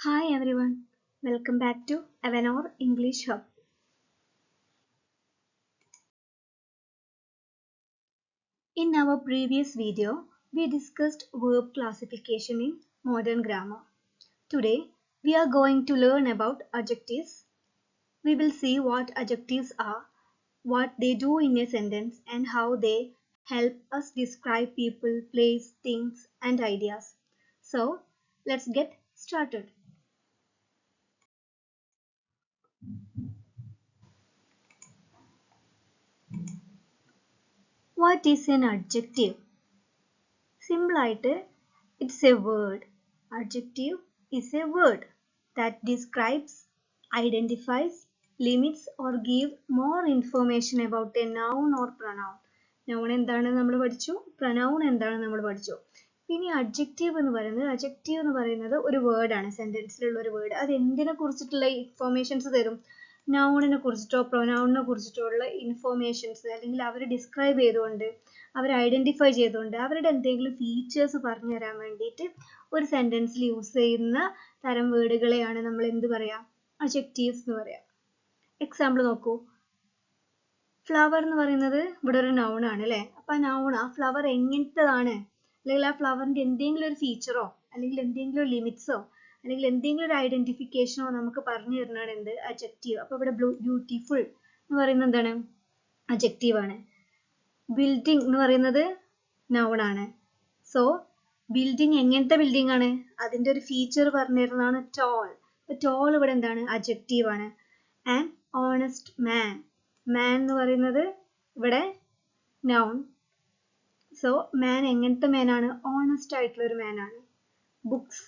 Hi everyone, welcome back to Avanor English Hub. In our previous video, we discussed verb classification in modern grammar. Today, we are going to learn about adjectives. We will see what adjectives are, what they do in a sentence, and how they help us describe people, place, things, and ideas. So, let's get started. What is an adjective? Simple ആയിട്ട് it's a word. Adjective is a word that describes, identifies, limits or give more information about a noun or pronoun. Noun എന്താണ് നമ്മൾ പഠിച്ചു, pronoun എന്താണ് നമ്മൾ പഠിച്ചു. ഇനി adjective എന്ന് പറയുന്നത് ഒരു വേർഡ് ആണ്, സെന്റൻസിലുള്ള ഒരു വേർഡ്. അത് എന്തിനെ കുറിച്ചിട്ടുള്ള ഇൻഫോർമേഷൻസ് തരും? നൗണിനെ കുറിച്ചിട്ടോ പ്രൊനൗണിനെ കുറിച്ചിട്ടോ ഉള്ള ഇൻഫോർമേഷൻസ്, അല്ലെങ്കിൽ അവരെ ഡിസ്ക്രൈബ് ചെയ്തുകൊണ്ട്, അവരെ ഐഡന്റിഫൈ ചെയ്തുകൊണ്ട്, അവരുടെ എന്തെങ്കിലും ഫീച്ചേഴ്സ് പറഞ്ഞു തരാൻ വേണ്ടിയിട്ട് ഒരു സെന്റൻസിൽ യൂസ് ചെയ്യുന്ന തരം വേർഡുകളെയാണ് നമ്മൾ എന്ത് പറയാ? അഡ്ജക്റ്റീവ്സ് എന്ന് പറയാം. എക്സാമ്പിൾ നോക്കൂ. ഫ്ലവർ എന്ന് പറയുന്നത് ഇവിടെ ഒരു നൗൺ ആണ് അല്ലേ? അപ്പൊ ആ ഫ്ലവർ എങ്ങനത്തതാണ്, അല്ലെങ്കിൽ ആ ഫ്ലവറിന്റെ എന്തെങ്കിലും ഒരു ഫീച്ചറോ അല്ലെങ്കിൽ എന്തെങ്കിലും ലിമിറ്റ്സോ അല്ലെങ്കിൽ എന്തെങ്കിലും ഒരു ഐഡന്റിഫിക്കേഷനോ നമുക്ക് പറഞ്ഞു തരുന്നതാണ് എന്ത്? അഡ്ജക്റ്റീവ്. അപ്പൊ ഇവിടെ ബ്യൂട്ടിഫുൾ എന്ന് പറയുന്നത് എന്താണ്? അഡ്ജക്റ്റീവ് ആണ്. ബിൽഡിംഗ് എന്ന് പറയുന്നത് നൗൺ ആണ്. സോ ബിൽഡിംഗ് എങ്ങനത്തെ ബിൽഡിംഗ് ആണ്, അതിന്റെ ഒരു ഫീച്ചർ പറഞ്ഞു തരുന്നതാണ് ടോൾ. ടോൾ ഇവിടെ എന്താണ്? അഡ്ജക്റ്റീവ് ആണ്. ആൻഡ് ഓണസ്റ്റ് മാൻ, മാൻ എന്ന് പറയുന്നത് ഇവിടെ നൗൺ. സോ മാൻ എങ്ങനത്തെ മാൻ ആണ്? ഓണസ്റ്റ് ആയിട്ടുള്ള ഒരു മാൻ ആണ്. ബുക്സ്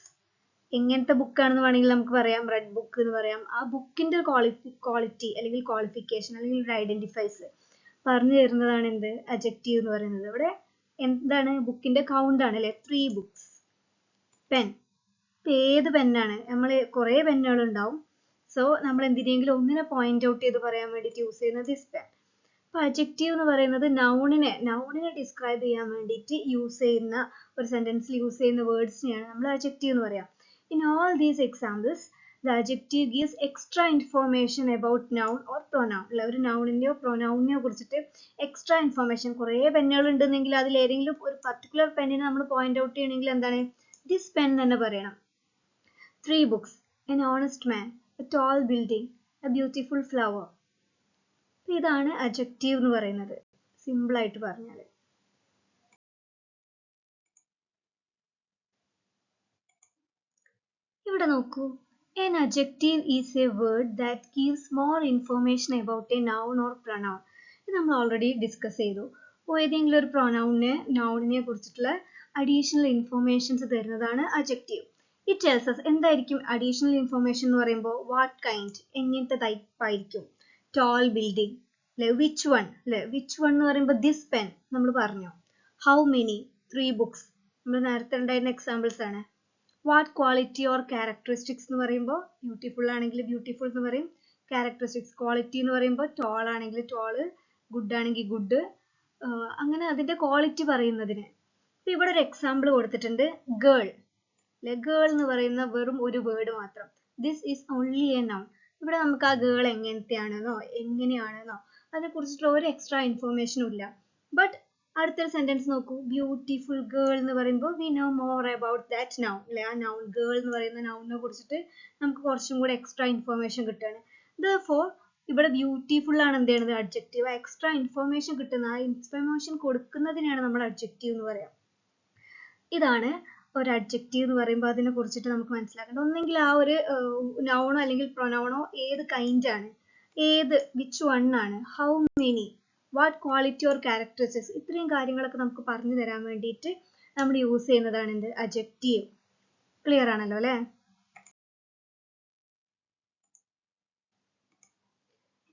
എങ്ങനത്തെ ബുക്കാണെന്ന് വേണമെങ്കിൽ നമുക്ക് പറയാം, റെഡ് ബുക്ക് എന്ന് പറയാം. ആ ബുക്കിന്റെ ക്വാളിറ്റി അല്ലെങ്കിൽ ക്വാളിഫിക്കേഷൻ അല്ലെങ്കിൽ ഒരു ഐഡന്റിഫൈസ് പറഞ്ഞു തരുന്നതാണ് എന്ത്? അഡ്ജക്റ്റീവ് എന്ന് പറയുന്നത്. ഇവിടെ എന്താണ്? ബുക്കിന്റെ കൗണ്ട് ആണ് അല്ലെ? 3 ബുക്സ്. പെൻ, ഏത് പെന്നാണ്? നമ്മൾ കുറെ പെന്നുകൾ ഉണ്ടാവും. സോ നമ്മൾ എന്തിനെങ്കിലും ഒന്നിനെ പോയിന്റ് ഔട്ട് ചെയ്ത് പറയാൻ വേണ്ടിയിട്ട് യൂസ് ചെയ്യുന്നത് ദിസ് പെൻ. അപ്പൊ അഡ്ജക്റ്റീവ് എന്ന് പറയുന്നത് നൗണിനെ ഡിസ്ക്രൈബ് ചെയ്യാൻ വേണ്ടിയിട്ട് യൂസ് ചെയ്യുന്ന, ഒരു സെന്റൻസിൽ യൂസ് ചെയ്യുന്ന വേർഡ്സിനെയാണ് നമ്മൾ അഡ്ജക്റ്റീവ് എന്ന് പറയാം. In all these examples, the adjective gives extra information about noun or pronoun. ഒരു നൗണിനെയോ പ്രൊനൗണിനെയോ കുറിച്ചിട്ട് എക്സ്ട്രാ ഇൻഫോർമേഷൻ, കുറേ പെന്നുകൾ ഉണ്ടെന്നെങ്കിൽ അതിൽ ഏതെങ്കിലും ഒരു പർട്ടിക്കുലർ പെന്നിനെ നമ്മൾ പോയിന്റ് ഔട്ട് ചെയ്യണമെങ്കിൽ എന്താണ്? ദിസ് പെൻ തന്നെ പറയണം. 3 books, an honest man, a tall building, a beautiful flower. ഇതാണ് അഡ്ജക്റ്റീവ് എന്ന് പറയുന്നത്, സിമ്പിൾ ആയിട്ട് പറഞ്ഞാൽ. ഇവിടെ നോക്കൂ. An adjective is a word that gives more information about a noun or pronoun. ഇത് നമ്മൾ ഓൾറെഡി ഡിസ്കസ് ചെയ്തു. ഏതെങ്കിലും ഒരു നൗണിനെ കുറിച്ചിട്ടുള്ള അഡീഷണൽ ഇൻഫോർമേഷൻസ് തരുന്നതാണ് അഡ്ജക്റ്റീവ്. ഇറ്റ് ടെൽസ് us എന്തായിരിക്കും അഡീഷണൽ ഇൻഫോർമേഷൻ എന്ന് പറയുമ്പോൾ? വാട്ട് കൈൻഡ്, എങ്ങനത്തെ ടൈപ്പ് ആയിരിക്കും. ടോൾ ബിൽഡിംഗ് അല്ലെ? വിച്ച് വൺ അല്ലെ? വിച്ച് വൺ എന്ന് പറയുമ്പോൾ ദിസ് പെൻ നമ്മൾ പറഞ്ഞു. ഹൗ മെനി, 3 ബുക്സ് നമ്മൾ നേരത്തെ ഉണ്ടായിരുന്ന എക്സാമ്പിൾസ് ആണ്. വാട്ട് ക്വാളിറ്റി ഓർ ക്യാരക്ടറിസ്റ്റിക്സ് എന്ന് പറയുമ്പോൾ ബ്യൂട്ടിഫുൾ ആണെങ്കിൽ ബ്യൂട്ടിഫുൾ എന്ന് പറയും. ക്യാരക്ടറിസ്റ്റിക്സ്, ക്വാളിറ്റി എന്ന് പറയുമ്പോൾ ടോൾ ആണെങ്കിൽ ടോള്, ഗുഡ് ആണെങ്കിൽ ഗുഡ്, അങ്ങനെ അതിന്റെ ക്വാളിറ്റി പറയുന്നതിന്. ഇവിടെ ഒരു എക്സാമ്പിൾ കൊടുത്തിട്ടുണ്ട്, ഗേൾ അല്ലെ? ഗേൾ എന്ന് പറയുന്ന വെറും ഒരു വേർഡ് മാത്രം. This is only A noun. ഇവിടെ നമുക്ക് ആ ഗേൾ എങ്ങനത്തെയാണെന്നോ എങ്ങനെയാണെന്നോ അതിനെ കുറിച്ചിട്ടുള്ള ഒരു എക്സ്ട്രാ ഇൻഫോർമേഷനും ഇല്ല. ബട്ട് അടുത്തൊരു സെന്റൻസ് നോക്കൂ. ബ്യൂട്ടിഫുൾ ഗേൾ എന്ന് പറയുമ്പോൾ we know more about that noun അല്ലെ? ആ നൗൺ, ഗേൾ എന്ന് പറയുന്ന നൗണിനെ കുറിച്ചിട്ട് നമുക്ക് കുറച്ചും കൂടെ എക്സ്ട്രാ ഇൻഫോർമേഷൻ കിട്ടുകയാണ്. therefore ഇവിടെ ബ്യൂട്ടിഫുൾ ആണ് എന്ത് ചെയ്യുന്നത്? അഡ്ജക്റ്റീവ്. എക്സ്ട്രാ ഇൻഫോർമേഷൻ കിട്ടുന്ന, ആ ഇൻഫോർമേഷൻ കൊടുക്കുന്നതിനാണ് നമ്മൾ അഡ്ജക്റ്റീവ് എന്ന് പറയാം. ഇതാണ് ഒരു അഡ്ജക്റ്റീവ് എന്ന് പറയുമ്പോൾ അതിനെ കുറിച്ചിട്ട് നമുക്ക് മനസ്സിലാക്കേണ്ടത്. ഒന്നെങ്കിൽ ആ ഒരു നൗണോ അല്ലെങ്കിൽ പ്രൊനൗണോ ഏത് കൈൻഡ് ആണ്, ഏത് വിച്ച് വൺ ആണ്, how many, what quality or characteristics, ഇത്രയും കാര്യങ്ങളൊക്കെ നമുക്ക് പറഞ്ഞു തരാൻ വേണ്ടിയിട്ട് നമ്മൾ യൂസ് ചെയ്യുന്നതാണ് എന്ത്? അഡ്ജക്റ്റീവ്. ക്ലിയർ ആണല്ലോ അല്ലേ?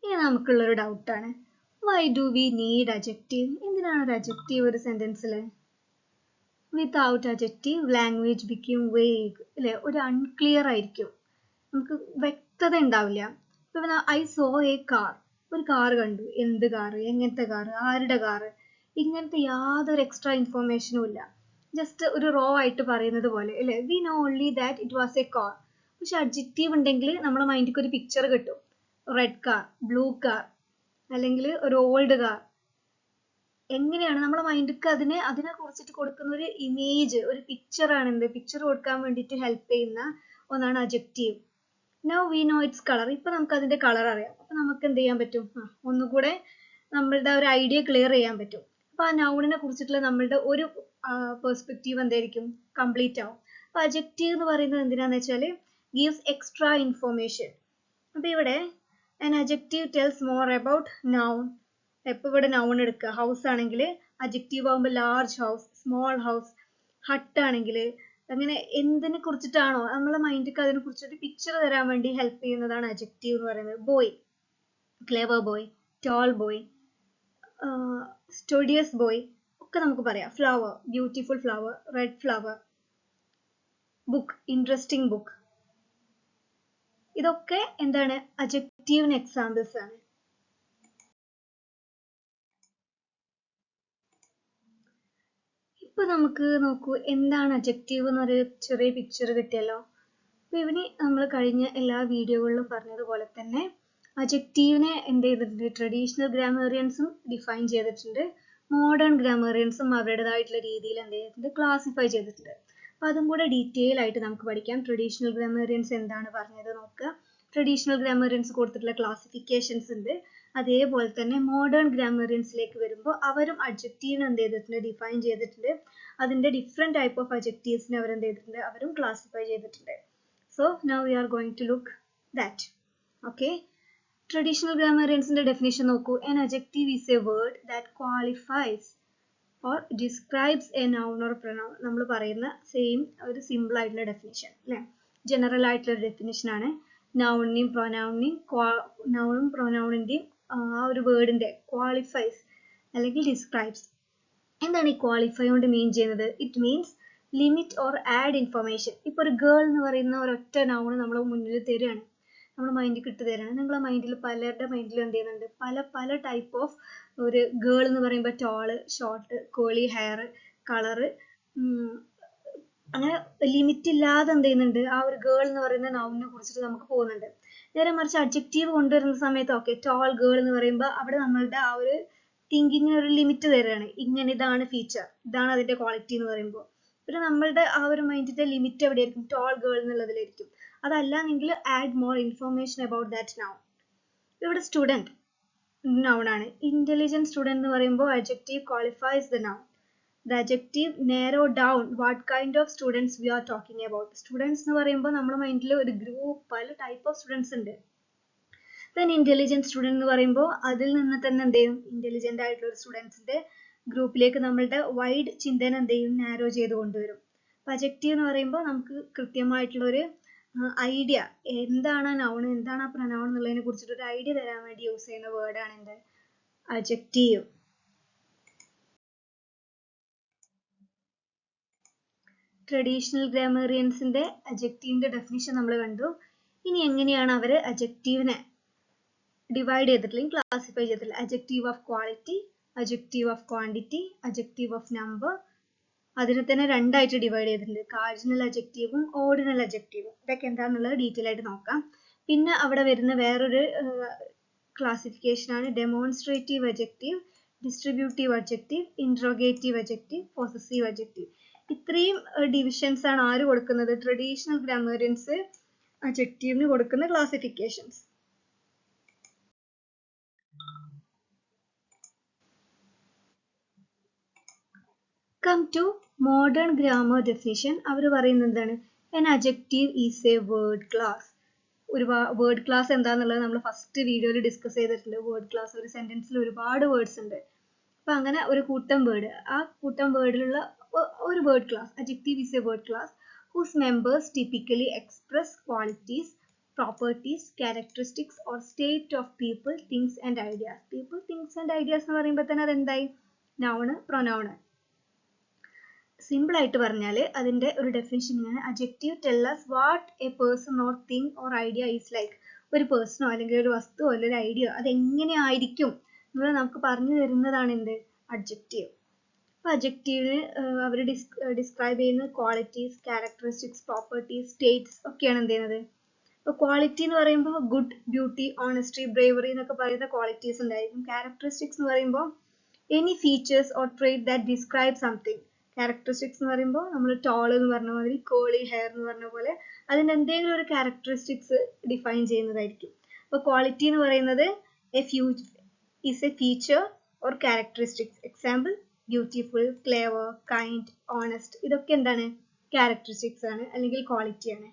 ഇനി നമുക്കുള്ളൊരു ഡൗട്ടാണ്, why do we need adjective? എന്തിനാണ് ഒരു അഡ്ജക്റ്റീവ് ഒരു സെന്റൻസിൽ? Without adjective language become vague അല്ലെ? ഒരു അൺക്ലിയർ ആയിരിക്കും, നമുക്ക് വ്യക്തത ഉണ്ടാവില്ല. ഇപ്പൊ ഐ സോ എ കാർ, ഒരു കാർ കണ്ടു. എന്ത് കാർ, എങ്ങനത്തെ കാർ, ആരുടെ കാർ, ഇങ്ങനത്തെ യാതൊരു എക്സ്ട്രാ ഇൻഫോർമേഷനും ഇല്ല. ജസ്റ്റ് ഒരു റോ ആയിട്ട് പറയുന്നത് പോലെ അല്ലെ? We know only that it was A car. പക്ഷെ അഡ്ജക്റ്റീവ് ഉണ്ടെങ്കിൽ നമ്മുടെ മൈൻഡിക്ക് ഒരു പിക്ചർ കിട്ടും. റെഡ് കാർ, ബ്ലൂ കാർ, അല്ലെങ്കിൽ ഒരു ഓൾഡ് കാർ. എങ്ങനെയാണ് നമ്മുടെ മൈൻഡിക്ക് അതിനെ കുറിച്ചിട്ട് കൊടുക്കുന്ന ഒരു ഇമേജ്, ഒരു പിക്ചറാണ് എന്ത്, പിക്ചർ കൊടുക്കാൻ വേണ്ടിയിട്ട് ഹെൽപ്പ് ചെയ്യുന്ന ഒന്നാണ് adjective. Now we know its colour. ഇപ്പൊ നമുക്ക് അതിന്റെ കളർ അറിയാം. അപ്പൊ നമുക്ക് എന്ത് ചെയ്യാൻ പറ്റും, ഒന്നുകൂടെ നമ്മളുടെ ഒരു ഐഡിയ ക്ലിയർ ചെയ്യാൻ പറ്റും. അപ്പൊ ആ നൗണിനെ കുറിച്ചിട്ടുള്ള നമ്മളുടെ ഒരു പെർസ്പെക്റ്റീവ് എന്തായിരിക്കും, കംപ്ലീറ്റ് ആവും. അപ്പൊ അഡ്ജക്റ്റീവ് എന്ന് പറയുന്നത് എന്തിനാന്ന് വെച്ചാൽ ഗീവ്സ് എക്സ്ട്രാ ഇൻഫോർമേഷൻ. അപ്പൊ ഇവിടെ an adjective tells more about noun. എപ്പോൾ ഇവിടെ noun എടുക്കുക, ഹൗസ് ആണെങ്കിൽ adjective ആകുമ്പോൾ large house, small house, hut ആണെങ്കിൽ അങ്ങനെ എന്തിനെ കുറിച്ചിട്ടാണോ നമ്മളെ മൈൻഡിക്ക് അതിനെ കുറിച്ചൊരു പിക്ചർ തരാൻ വേണ്ടി ഹെൽപ്പ് ചെയ്യുന്നതാണ് adjective എന്ന് പറയുന്നത്. Boy, clever boy, toll boy, studious boy ഒക്കെ നമുക്ക് പറയാം. Flower, beautiful flower, red flower. Book, interesting book. ഇതൊക്കെ എന്താണ്, അഡ്ജക്റ്റീവിന് എക്സാമ്പിൾസ് ആണ്. ഇപ്പൊ നമുക്ക് നോക്കൂ, എന്താണ് അഡ്ജക്റ്റീവ് എന്നൊരു ചെറിയ പിക്ചർ കിട്ടിയല്ലോ. അപ്പൊ ഇവന് നമ്മൾ കഴിഞ്ഞ എല്ലാ വീഡിയോകളിലും പറഞ്ഞതുപോലെ തന്നെ അഡ്ജക്റ്റീവിനെ എന്ത് ചെയ്തിട്ടുണ്ട്, ട്രഡീഷണൽ ഗ്രാമേറിയൻസും ഡിഫൈൻ ചെയ്തിട്ടുണ്ട്, മോഡേൺ ഗ്രാമേറിയൻസും അവരുടേതായിട്ടുള്ള രീതിയിൽ എന്ത് ചെയ്തിട്ടുണ്ട്, ക്ലാസിഫൈ ചെയ്തിട്ടുണ്ട്. അപ്പൊ അതും കൂടെ ഡീറ്റെയിൽ ആയിട്ട് നമുക്ക് പഠിക്കാം. ട്രഡീഷണൽ ഗ്രാമേറിയൻസ് എന്താണ് പറഞ്ഞത് നോക്കുക. ട്രഡീഷണൽ ഗ്രാമേറിയൻസ് കൊടുത്തിട്ടുള്ള ക്ലാസിഫിക്കേഷൻസ് ഉണ്ട്. അതേപോലെ തന്നെ മോഡേൺ ഗ്രാമേറിയൻസിലേക്ക് വരുമ്പോൾ അവരും അഡ്ജക്റ്റീവിനെ എന്ത് ചെയ്തിട്ടുണ്ട്, ഡിഫൈൻ ചെയ്തിട്ടുണ്ട്. അതിന്റെ ഡിഫറെന്റ് ടൈപ്പ് ഓഫ് അഡ്ജക്റ്റീവ്സിനെ അവർ എന്ത് ചെയ്തിട്ടുണ്ട്, അവരും ക്ലാസിഫൈ ചെയ്തിട്ടുണ്ട്. So now we are going to look that. Okay, traditional ഗ്രാമേറിയൻസിന്റെ ഡെഫിനിഷൻ നോക്കൂ. an adjective is a word that qualifies or describes a noun or pronoun. നമ്മൾ പറയുന്ന സെയിം ഒരു സിമ്പിൾ ആയിട്ടുള്ള ഡെഫിനിഷൻ അല്ലെ, ജനറൽ ആയിട്ടുള്ള ഒരു ഡെഫിനിഷൻ ആണ്. നൗണിനെയും പ്രൊനൗണിന്റെയും ആ ഒരു വേർഡിന്റെ ക്വാളിഫൈസ് അല്ലെങ്കിൽ ഡിസ്ക്രൈബ്സ്. എന്താണ് ഈ ക്വാളിഫൈ കൊണ്ട് മീൻ ചെയ്യുന്നത്? It means limit or add information. ഇപ്പൊ ഒരു ഗേൾ എന്ന് പറയുന്ന ഒരൊറ്റ നൗൺ നമ്മൾ മുന്നിൽ തരികയാണ്, നമ്മുടെ മൈൻഡിൽ കിട്ടു തരാണ്. നിങ്ങളെ മൈൻഡിൽ പലരുടെ മൈൻഡിൽ എന്ത് ചെയ്യുന്നുണ്ട്, പല പല ടൈപ്പ് ഓഫ് ഒരു ഗേൾ എന്ന് പറയുമ്പോൾ tall, short, curly hair, colour, അങ്ങനെ ലിമിറ്റ് ഇല്ലാതെ എന്ത് ചെയ്യുന്നുണ്ട്, ആ ഒരു ഗേൾ എന്ന് പറയുന്ന നൗണിനെ കുറിച്ചിട്ട് നമുക്ക് പോകുന്നുണ്ട്. നേരെ മറിച്ച് അഡ്ജക്റ്റീവ് കൊണ്ടുവരുന്ന സമയത്ത് ഓക്കെ, ടോൾ ഗേൾ എന്ന് പറയുമ്പോൾ അവിടെ നമ്മളുടെ ആ ഒരു തിങ്കിങ്ങിന് ഒരു ലിമിറ്റ് തരികയാണ്. ഇങ്ങനെ ഇതാണ് ഫീച്ചർ, ഇതാണ് അതിന്റെ ക്വാളിറ്റി എന്ന് പറയുമ്പോൾ. പിന്നെ നമ്മളുടെ ആ ഒരു മൈൻഡിന്റെ ലിമിറ്റ് എവിടെയായിരിക്കും, ടോൾ ഗേൾ എന്നുള്ളതിലായിരിക്കും. അതല്ലാന്നെങ്കിൽ add more information about that noun. ഇവിടെ സ്റ്റുഡൻറ് നൗൺ ആണ്. ഇന്റലിജന്റ് സ്റ്റുഡൻറ് എന്ന് പറയുമ്പോൾ adjective qualifies the noun. The adjective narrow down what kind of students we are talking about. Students എന്ന് പറയുമ്പോൾ നമ്മുടെ മൈൻഡിൽ ഒരു ഗ്രൂപ്പ്, പല ടൈപ്പ് ഓഫ് സ്റ്റുഡൻസ് ഉണ്ട്. then intelligent student എന്ന് പറയുമ്പോൾ അതിൽ നിന്ന് തന്നെ എന്ത് ചെയ്യും, ഇന്റലിജന്റ് ആയിട്ടുള്ള ഒരു സ്റ്റുഡൻസിന്റെ ഗ്രൂപ്പിലേക്ക് നമ്മളുടെ വൈഡ് ചിന്തന എന്ത് ചെയ്യും, നാരോ ചെയ്ത് കൊണ്ടുവരും. adjective എന്ന് പറയുമ്പോൾ നമുക്ക് കൃത്യമായിട്ടുള്ള ഒരു ഐഡിയ, എന്താണ് നൗൺ, എന്താണ് ആ പ്രനൗൺ എന്നുള്ളതിനെ കുറിച്ചിട്ട് ഒരു ഐഡിയ തരാൻ വേണ്ടി യൂസ് ചെയ്യുന്ന വേർഡാണ് എന്ത്, adjective. ട്രഡീഷണൽ ഗ്രാമേറിയൻസിന്റെ അഡ്ജക്റ്റീവിന്റെ ഡെഫിനിഷൻ നമ്മൾ കണ്ടു. ഇനി എങ്ങനെയാണ് അവർ അഡ്ജക്റ്റീവിനെ ഡിവൈഡ് ചെയ്തിട്ടില്ലെങ്കിൽ ക്ലാസിഫൈ ചെയ്തിട്ടില്ല. Adjective of quality, adjective of quantity, adjective of number. അതിനെ തന്നെ രണ്ടായിട്ട് ഡിവൈഡ് ചെയ്തിട്ടുണ്ട്, കാർഡിനൽ അഡ്ജക്റ്റീവും ഓർഡിനൽ അഡ്ജക്റ്റീവും. ഇതൊക്കെ എന്താണെന്നുള്ളത് ഡീറ്റെയിൽ ആയിട്ട് നോക്കാം. പിന്നെ അവിടെ വരുന്ന വേറൊരു ക്ലാസിഫിക്കേഷൻ ആണ് demonstrative adjective, distributive adjective, interrogative adjective, possessive adjective. ഇത്രയും ഡിവിഷൻസ് ആണ് ആര് കൊടുക്കുന്നത്, ട്രഡീഷണൽ ഗ്രാമേറിയൻസ് അഡ്ജക്റ്റീവിന് കൊടുക്കുന്ന classifications. Come to modern grammar definition. അവർ പറയുന്നത് എന്താണ്, an adjective is a word class. ഒരു വേർഡ് ക്ലാസ് എന്താന്നുള്ളത് നമ്മൾ ഫസ്റ്റ് വീഡിയോയിൽ ഡിസ്കസ് ചെയ്തിട്ടുണ്ട്. വേർഡ് ക്ലാസ് ഒരു സെന്റൻസിൽ ഒരുപാട് വേർഡ്സ് ഉണ്ട്. അപ്പൊ അങ്ങനെ ഒരു കൂട്ടം വേർഡ്, ആ കൂട്ടം വേർഡിലുള്ള ഒരു word class, adjective is a word class whose members typically express qualities, properties, characteristics or state of people, things and ideas. People, things and ideas എന്ന് പറയുമ്പോൾ തന്നെ അതെന്തായി, നൗണ്, പ്രൊനൗണ്. സിമ്പിൾ ആയിട്ട് പറഞ്ഞാൽ അതിന്റെ ഒരു ഡെഫിനിഷൻ ഇങ്ങനെ, adjective tell us what a person or thing or idea is like. ഒരു പേഴ്സണോ അല്ലെങ്കിൽ ഒരു വസ്തുവോ അല്ലെങ്കിൽ ഒരു ഐഡിയ അത് എങ്ങനെ ആയിരിക്കും എന്നുള്ളത് നമുക്ക് പറഞ്ഞു തരുന്നതാണ് എന്ത്, adjective. അഡ്ജക്റ്റീവിന് അവർ ഡിസ്ക്രൈബ് ചെയ്യുന്ന ക്വാളിറ്റീസ്, ക്യാരക്ടറിസ്റ്റിക്സ്, പ്രോപ്പർട്ടീസ്, സ്റ്റേറ്റ്സ് ഒക്കെയാണ് എന്ത് ചെയ്യുന്നത്. ഇപ്പോൾ ക്വാളിറ്റി എന്ന് പറയുമ്പോൾ ഗുഡ്, ബ്യൂട്ടി, ഓണസ്റ്റി, ബ്രേവറി എന്നൊക്കെ പറയുന്ന ക്വാളിറ്റീസ് ഉണ്ടായിരിക്കും. ക്യാരക്ടറിസ്റ്റിക്സ് എന്ന് പറയുമ്പോൾ any features or trait that describe something. Characteristics എന്ന് പറയുമ്പോൾ നമ്മൾ ടോൾ എന്ന് പറഞ്ഞ മാതിരി, കേളി ഹെയർ എന്ന് പറഞ്ഞ പോലെ അതിൻ്റെ എന്തെങ്കിലും ഒരു ക്യാരക്ടറിസ്റ്റിക്സ് ഡിഫൈൻ ചെയ്യുന്നതായിരിക്കും. അപ്പോൾ ക്വാളിറ്റി എന്ന് പറയുന്നത് is a feature or characteristics. Example beautiful, clever, kind, honest, ഇതൊക്കെ എന്താണ്, ക്യാരക്ടറിസ്റ്റിക്സ് ആണ് അല്ലെങ്കിൽ ക്വാളിറ്റി ആണ്.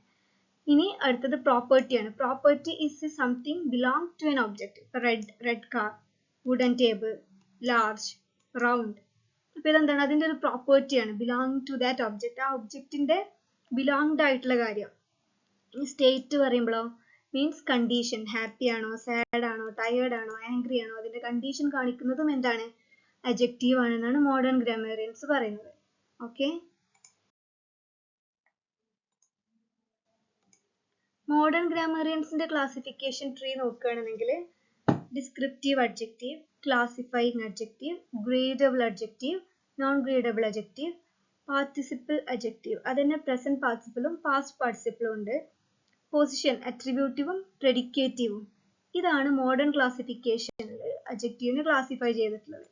ഇനി അടുത്തത് പ്രോപ്പർട്ടി ആണ്. Property is something belong to an object. Red car, wooden table, large, round. അപ്പൊ ഇതെന്താണ്, അതിന്റെ ഒരു പ്രോപ്പർട്ടി ആണ്, ബിലോങ് ടു ദാറ്റ് ഒബ്ജക്റ്റ്. ആ ഒബ്ജക്റ്റിന്റെ ബിലോങ്ഡ് ആയിട്ടുള്ള കാര്യം. ഈ സ്റ്റേറ്റ് പറയുമ്പോഴോ മീൻസ് കണ്ടീഷൻ, ഹാപ്പി ആണോ, സാഡ് ആണോ, ടയേർഡ് ആണോ, ആംഗ്രി ആണോ, അതിന്റെ കണ്ടീഷൻ കാണിക്കുന്നതും എന്താണ്, അഡ്ജക്റ്റീവ് ആണെന്നാണ് മോഡേൺ ഗ്രാമറിയൻസ് പറയുന്നത്. ഓക്കെ, മോഡേൺ ഗ്രാമറിയൻസിന്റെ ക്ലാസിഫിക്കേഷൻ ട്രീ നോക്കുകയാണെന്നുണ്ടെങ്കിൽ descriptive adjective, classifying adjective, gradable adjective, non gradable adjective, participle adjective. അതിന് പ്രസന്റ് പാർട്ടിസിപ്പിളും പാസ്റ്റ് പാർട്ടിസിപ്പിളും ഉണ്ട്. പൊസിഷൻ, അട്രിബ്യൂട്ടീവും പ്രെഡിക്കേറ്റീവും. ഇതാണ് മോഡേൺ ക്ലാസിഫിക്കേഷനിൽ അഡ്ജക്റ്റീവിനെ ക്ലാസിഫൈ ചെയ്തിട്ടുള്ളത്.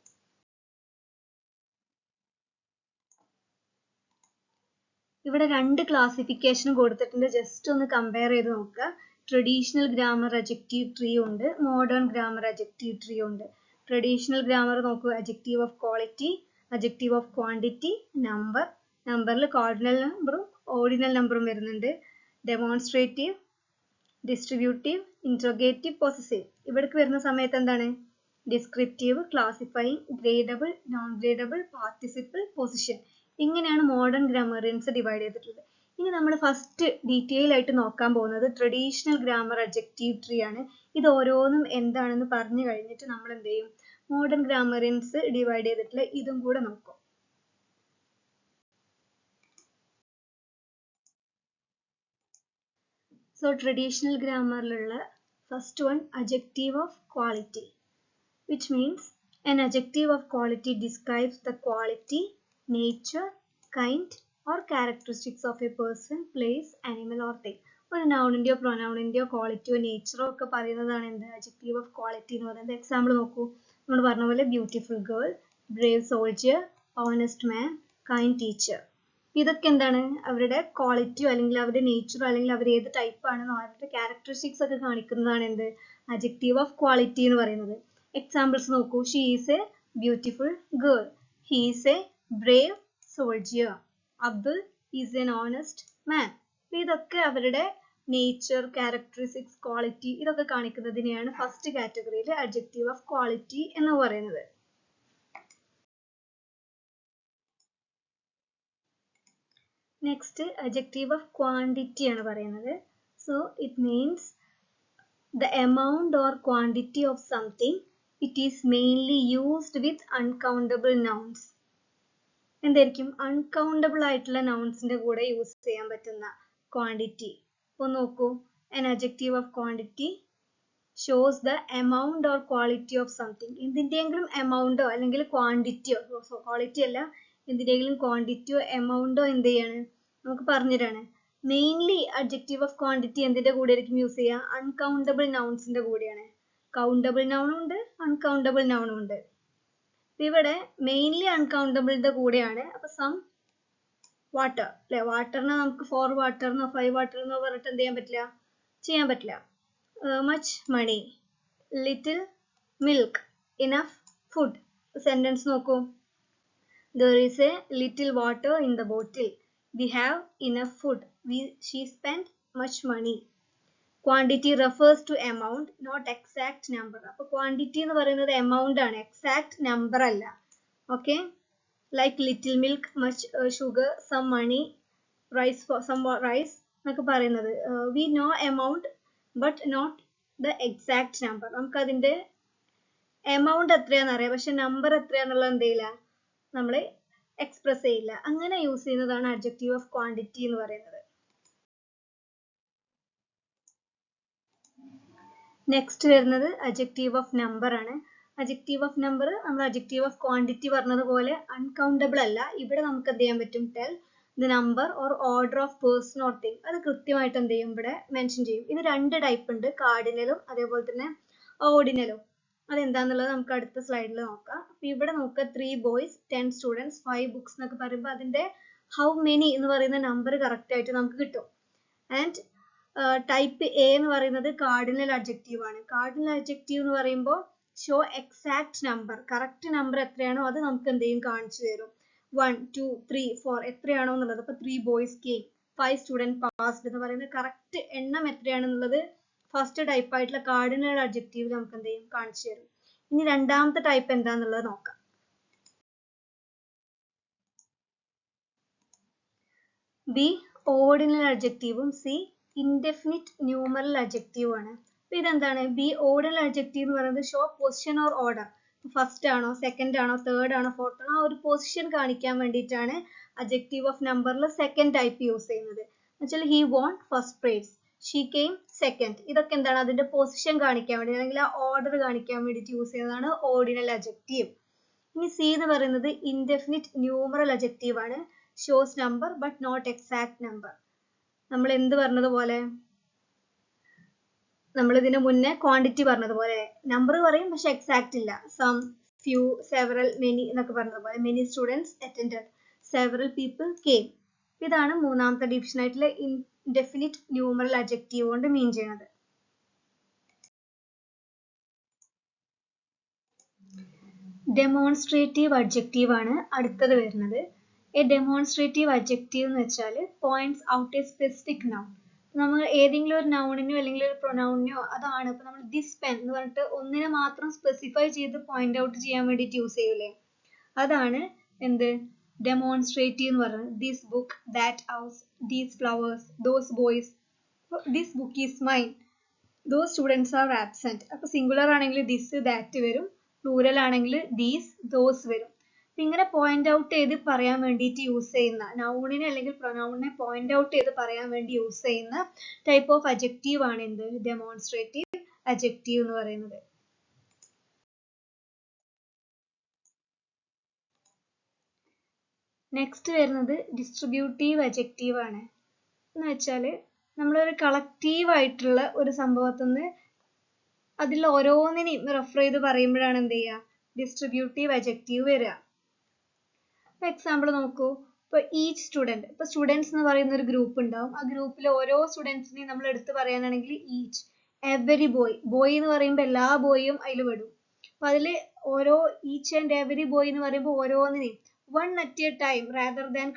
ഇവിടെ രണ്ട് ക്ലാസിഫിക്കേഷൻ കൊടുത്തിട്ടുണ്ട്, ജസ്റ്റ് ഒന്ന് കമ്പയർ ചെയ്ത് നോക്കുക. ട്രഡീഷണൽ ഗ്രാമർ അഡ്ജക്റ്റീവ് ട്രീ ഉണ്ട്, മോഡേൺ ഗ്രാമർ അഡ്ജക്റ്റീവ് ട്രീ ഉണ്ട്. ട്രഡീഷണൽ ഗ്രാമർ നോക്കൂ, adjective of quality, adjective of quantity, number, നമ്പറിൽ കാർഡിനൽ നമ്പറും ഓർഡിനൽ നമ്പറും വരുന്നുണ്ട്, ഡെമോൺസ്ട്രേറ്റീവ്, ഡിസ്ട്രിബ്യൂട്ടീവ്, ഇൻട്രോഗേറ്റീവ്, പൊസസീവ്. ഇവിടേക്ക് വരുന്ന സമയത്ത് എന്താണ്, descriptive, ക്ലാസിഫയിങ്, ഗ്രേഡബിൾ, non gradable, participle, position. ഇങ്ങനെയാണ് മോഡേൺ ഗ്രാമറിയൻസ് ഡിവൈഡ് ചെയ്തിട്ടുള്ളത്. ഇനി നമ്മൾ ഫസ്റ്റ് ഡീറ്റെയിൽ ആയിട്ട് നോക്കാൻ പോകുന്നത് ട്രഡീഷണൽ ഗ്രാമർ അഡ്ജക്റ്റീവ് ട്രീ ആണ്. ഇത് ഓരോന്നും എന്താണെന്ന് പറഞ്ഞു കഴിഞ്ഞിട്ട് നമ്മൾ എന്ത് ചെയ്യും, മോഡേൺ ഗ്രാമറിയൻസ് ഡിവൈഡ് ചെയ്തിട്ടുള്ള ഇതും കൂടെ നോക്കും. So traditional grammarലുള്ള first one, adjective of quality, which means an adjective of quality describes the quality, nature, kind or characteristics of a person, place, animal or thing. ഒരു നൗണിന്റെയോ പ്രൊനൗണിന്റെയോ ക്വാളിറ്റിയോ നേച്ചറോ ഒക്കെ പറയുന്നതാണ് എന്ത്, അഡ്ജക്റ്റീവ് ഓഫ് ക്വാളിറ്റി എന്ന് പറയുന്നത്. എക്സാമ്പിൾ നോക്കൂ, നമ്മൾ പറഞ്ഞ പോലെ beautiful girl, Brave soldier, honest മാൻ, കൈൻഡ് ടീച്ചർ. ഇതൊക്കെ എന്താണ്, അവരുടെ ക്വാളിറ്റിയോ അല്ലെങ്കിൽ അവരുടെ നേച്ചറോ അല്ലെങ്കിൽ അവർ ഏത് ടൈപ്പ് ആണെന്നോ അവരുടെ ക്യാരക്ടറിസ്റ്റിക്സ് ഒക്കെ കാണിക്കുന്നതാണ് എന്ത്, അഡ്ജക്റ്റീവ് ഓഫ് ക്വാളിറ്റി എന്ന് പറയുന്നത്. എക്സാമ്പിൾസ് നോക്കൂ, she is A beautiful girl, he is A Brave soldier, Abdul is N honest മാൻ. ഇതൊക്കെ അവരുടെ നേച്ചർ, ക്യാരക്ടറിസ്റ്റിക്സ്, ക്വാളിറ്റി ഇതൊക്കെ കാണിക്കുന്നതിനെയാണ് ഫസ്റ്റ് കാറ്റഗറിയിൽ അഡ്ജക്റ്റീവ് ഓഫ് ക്വാളിറ്റി എന്ന് പറയുന്നത്. നെക്സ്റ്റ് അഡ്ജക്റ്റീവ് ഓഫ് ക്വാണ്ടിറ്റി ആണ് പറയുന്നത്. So it means the amount or quantity of something. It is mainly used with uncountable nouns. എന്തായിരിക്കും, uncountable ആയിട്ടുള്ള നൗൺസിന്റെ കൂടെ യൂസ് ചെയ്യാൻ പറ്റുന്ന ക്വാണ്ടിറ്റി. അപ്പോൾ നോക്കൂ, an adjective of quantity shows the amount or quality of something. എന്തിന്റെയെങ്കിലും എമൗണ്ടോ അല്ലെങ്കിൽ ക്വാണ്ടിറ്റിയോ, ക്വാളിറ്റി അല്ല, എന്തിന്റെയെങ്കിലും ക്വാണ്ടിറ്റിയോ എമൗണ്ടോ എന്ത് ചെയ്യാണ്, നമുക്ക് പറഞ്ഞുതരാണ്. മെയിൻലി അഡ്ജക്റ്റീവ് ഓഫ് ക്വാണ്ടിറ്റി എന്തിന്റെ കൂടെ ആയിരിക്കും യൂസ് ചെയ്യുക, അൺകൗണ്ടബിൾ നൗൺസിന്റെ കൂടെയാണ്. കൗണ്ടബിൾ നൗണും ഉണ്ട്, അൺകൗണ്ടബിൾ നൗണും ഉണ്ട്. ഇവിടെ മെയിൻലി അൺകൗണ്ടബിളിന്റെ കൂടെയാണ്. അപ്പൊ സം വാട്ടർ അല്ലെ, വാട്ടറിനെ നമുക്ക് 4 വാട്ടർ എന്നോ 5 വാട്ടർ എന്നോ പറഞ്ഞിട്ട് എന്ത് ചെയ്യാൻ പറ്റില്ല. Much money, little milk, enough food. Sentence നോക്കൂ, there is a little water in the bottle, we have enough food, she spent much money. Quantity refers to amount, not exact number. അപ്പോൾ quantity എന്ന് പറയുന്നത് amount ആണ്, exact number അല്ല. Okay, like little milk, much sugar, some money, rice, for some rice എന്നൊക്കെ പറയുന്നത്. We know amount but not the exact number. നമുക്ക് അതിന്റെ amount എത്രയാണെന്ന് അറിയാം, പക്ഷെ നമ്പർ എത്രയാണെന്നുള്ളത് എന്ത് ചെയ്യില്ല, നമ്മൾ എക്സ്പ്രസ് ചെയ്യില്ല. അങ്ങനെ യൂസ് ചെയ്യുന്നതാണ് അഡ്ജക്റ്റീവ് ഓഫ് ക്വാണ്ടിറ്റി എന്ന് പറയുന്നത്. നെക്സ്റ്റ് വരുന്നത് അഡ്ജക്റ്റീവ് ഓഫ് നമ്പർ ആണ്. adjective of number നമ്മൾ adjective of quantity പറഞ്ഞതുപോലെ uncountable അല്ല. ഇവിടെ നമുക്ക് എന്ത് ചെയ്യാൻ പറ്റും? tell the number or order of person or thing. അത് കൃത്യമായിട്ട് എന്ത് ചെയ്യും? ഇവിടെ മെൻഷൻ ചെയ്യും. ഇത് രണ്ട് ടൈപ്പ് ഉണ്ട്, കാർഡിനലും അതേപോലെ തന്നെ ഓർഡിനലും. അതെന്താന്നുള്ളത് നമുക്ക് അടുത്ത സ്ലൈഡിൽ നോക്കാം. അപ്പൊ ഇവിടെ നോക്കുക 3 boys 10 students 5 books എന്നൊക്കെ പറയുമ്പോൾ അതിന്റെ how many എന്ന് പറയുന്ന നമ്പർ കറക്റ്റ് ആയിട്ട് നമുക്ക് കിട്ടും. ആൻഡ് ടൈപ്പ് എ എന്ന് പറയുന്നത് കാർഡിനൽ അഡ്ജക്റ്റീവ് ആണ്. കാർഡിനൽ അഡ്ജക്റ്റീവ് എന്ന് പറയുമ്പോൾ show exact number, correct number എത്രയാണോ അത് നമുക്ക് എന്ത് ചെയ്യും? കാണിച്ചു തരും. 1 2 3 4 എത്രയാണോ എന്നുള്ളത്. അപ്പൊ 3 boys came 5 students passed എന്ന് പറയുന്നത് കറക്റ്റ് എണ്ണം എത്രയാണെന്നുള്ളത് ഫസ്റ്റ് ടൈപ്പ് ആയിട്ടുള്ള കാർഡിനൽ അഡ്ജക്റ്റീവ് നമുക്ക് എന്ത് ചെയ്യും? കാണിച്ചു തരും. ഇനി രണ്ടാമത്തെ ടൈപ്പ് എന്താന്നുള്ളത് നോക്കാം. ബി ഓർഡിനൽ അഡ്ജക്റ്റീവും സി ഇൻഡെഫിനിറ്റ് ന്യൂമറൽ അഡ്ജക്റ്റീവ് ആണ്. അപ്പൊ ഇതെന്താണ്? ബി ഓർഡിനൽ അഡ്ജക്റ്റീവ് എന്ന് പറയുന്നത് show position or order, first ആണോ സെക്കൻഡ് ആണോ തേർഡ് ആണോ ഫോർത്ത് ആണോ ആ ഒരു പൊസിഷൻ കാണിക്കാൻ വേണ്ടിയിട്ടാണ് അഡ്ജക്റ്റീവ് ഓഫ് നമ്പറിൽ സെക്കൻഡ് ടൈപ്പ് യൂസ് ചെയ്യുന്നത്. എന്നുവെച്ചാൽ he won first prize, she came second. ഇതൊക്കെ എന്താണ്? അതിന്റെ പൊസിഷൻ കാണിക്കാൻ വേണ്ടി അല്ലെങ്കിൽ ആ ഓർഡർ കാണിക്കാൻ വേണ്ടിയിട്ട് യൂസ് ചെയ്യുന്നതാണ് ഓർഡിനൽ അഡ്ജക്റ്റീവ്. ഇനി സി എന്ന് പറയുന്നത് ഇൻഡെഫിനിറ്റ് ന്യൂമറൽ അഡ്ജക്റ്റീവ് ആണ്. Shows number but not exact number. നമ്മൾ എന്ത് പറഞ്ഞതുപോലെ, നമ്മൾ ഇതിന് മുന്നേ ക്വാണ്ടിറ്റി പറഞ്ഞതുപോലെ നമ്പർ പറയും പക്ഷെ എക്സാക്ട് ഇല്ല. സം, ഫ്യൂ, സെവറൽ, മെനി എന്നൊക്കെ പറഞ്ഞതുപോലെ many students attended, several people came. ഇതാണ് മൂന്നാമത്തെ ഡിവിഷൻ ആയിട്ടുള്ള ഇൻഡെഫിനിറ്റ് ന്യൂമറൽ അഡ്ജക്റ്റീവ് കൊണ്ട് മീൻ ചെയ്യുന്നത്. ഡെമോൺസ്ട്രേറ്റീവ് അഡ്ജക്റ്റീവ് ആണ് അടുത്തത് വരുന്നത്. എ ഡെമോൺസ്ട്രേറ്റീവ് അഡ്ജക്റ്റീവ് എന്ന് വെച്ചാൽ points out A specific noun. നമ്മൾ ഏതെങ്കിലും ഒരു നൗണിനോ അല്ലെങ്കിൽ ഒരു പ്രൊനൗണിനോ അതാണ് ഇപ്പൊ നമ്മൾ ദിസ് പെൻ എന്ന് പറഞ്ഞിട്ട് ഒന്നിനെ മാത്രം സ്പെസിഫൈ ചെയ്ത് പോയിന്റ് ഔട്ട് ചെയ്യാൻ വേണ്ടിയിട്ട് യൂസ് ചെയ്യൂലേ, അതാണ് എന്ത്? ഡെമോൺസ്ട്രേറ്റീവ് എന്ന് പറയുന്നത്. This book, that house, these flowers, those boys, this book is mine, those students are absent. അപ്പൊ സിംഗുലർ ആണെങ്കിൽ ദിസ് ദാറ്റ് വരും, പ്ലൂരൽ ആണെങ്കിൽ ദീസ് ദോസ് വരും. ഇങ്ങനെ പോയിന്റ് ഔട്ട് ചെയ്ത് പറയാൻ വേണ്ടിയിട്ട് യൂസ് ചെയ്യുന്ന നൗണിനെ അല്ലെങ്കിൽ പ്രൊനൗണിനെ പോയിന്റ് ഔട്ട് ചെയ്ത് പറയാൻ വേണ്ടി യൂസ് ചെയ്യുന്ന ടൈപ്പ് ഓഫ് അഡ്ജക്റ്റീവ് ആണ് എന്ത്? ഡെമോൺസ്ട്രേറ്റീവ് അഡ്ജക്റ്റീവ് എന്ന് പറയുന്നത്. നെക്സ്റ്റ് വരുന്നത് ഡിസ്ട്രിബ്യൂട്ടീവ് അഡ്ജക്റ്റീവ് ആണ്. എന്ന് വെച്ചാല് നമ്മളൊരു കളക്റ്റീവ് ആയിട്ടുള്ള ഒരു സംഭവത്തിൽ നിന്ന് അതിൽ ഓരോന്നിനെയും റെഫർ ചെയ്ത് പറയുമ്പോഴാണ് എന്ത് ചെയ്യുക? ഡിസ്ട്രിബ്യൂട്ടീവ് അഡ്ജക്റ്റീവ് വരിക. എക്സാമ്പിൾ നോക്കൂ. ഇപ്പൊ ഈച്ച് സ്റ്റുഡന്റ്, ഇപ്പൊ സ്റ്റുഡൻസ് എന്ന് പറയുന്ന ഒരു ഗ്രൂപ്പ് ഉണ്ടാവും. ആ ഗ്രൂപ്പിലെ ഓരോ സ്റ്റുഡൻസിനെയും നമ്മൾ എടുത്ത് പറയാനാണെങ്കിൽ ഈച്ച്. എവരി ബോയ്, ബോയ് എന്ന് പറയുമ്പോൾ എല്ലാ ബോയും അതിൽ പെടും. അപ്പൊ അതില് ഓരോ ഈച്ച് ആൻഡ് എവരി ബോയ് എന്ന് പറയുമ്പോൾ ഓരോന്നിനെയും one at a time rather than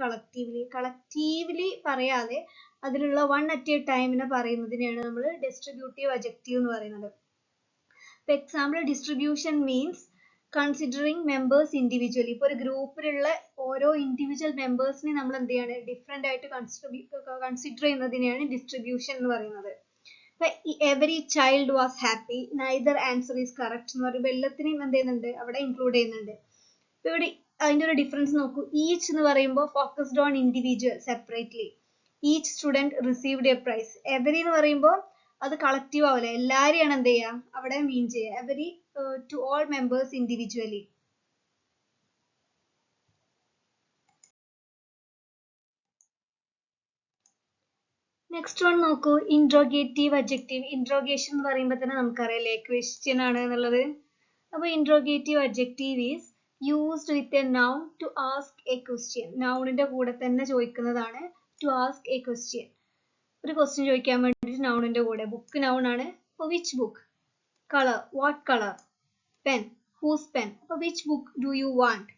collectively പറയാതെ അതിലുള്ള വൺ അറ്റ് എ ടൈമിനെ പറയുന്നതിനെയാണ് നമ്മൾ ഡിസ്ട്രിബ്യൂട്ടീവ് അഡ്ജക്റ്റീവ് എന്ന് പറയുന്നത്. ഇപ്പൊ example distribution means considering members individually. ഇപ്പൊ ഒരു ഗ്രൂപ്പിലുള്ള ഓരോ ഇൻഡിവിജ്വൽ മെമ്പേഴ്സിനെ നമ്മൾ എന്ത് ചെയ്യാണ്? ഡിഫറെന്റ് ആയിട്ട് കൺസിഡർ ചെയ്യുന്നതിനെയാണ് ഡിസ്ട്രിബ്യൂഷൻ എന്ന് പറയുന്നത്. ഇപ്പൊ every child was happy, neither answer is correct എന്ന് പറയുമ്പോൾ എല്ലാത്തിനെയും എന്ത് ചെയ്യുന്നുണ്ട്? അവിടെ ഇൻക്ലൂഡ് ചെയ്യുന്നുണ്ട്. ഇപ്പൊ ഇവിടെ അതിന്റെ ഒരു ഡിഫറൻസ് നോക്കൂ. ഈച്ച് എന്ന് പറയുമ്പോൾ focused on individual separately. Each student received a prize. Every എന്ന് പറയുമ്പോൾ അത് കളക്റ്റീവ് ആവില്ല, എല്ലാരെയാണ് എന്ത് ചെയ്യുക? അവിടെ മീൻ ചെയ്യുക. Every to all members individually. Next one നോക്കൂ, ഇൻട്രോഗേറ്റീവ് അഡ്ജക്റ്റീവ്. ഇൻട്രോഗേഷൻ എന്ന് പറയുമ്പോൾ തന്നെ നമുക്കറിയാലേ ക്വസ്റ്റ്യൻ ആണ് എന്നുള്ളത്. അപ്പൊ interrogative adjective is used with a noun to ask a question. നൗണിന്റെ കൂടെ തന്നെ ചോദിക്കുന്നതാണ് ടു ആസ്ക് എ ക്വസ്റ്റ്യൻ. ഒരു ക്വസ്റ്റ്യൻ ചോദിക്കാൻ വേണ്ടിയിട്ട് നൗണിന്റെ കൂടെ. ബുക്ക് നൗൺ ആണ്. അപ്പൊ which book? Colour, what colour? Pen, whose pen? അപ്പൊ which book do you want?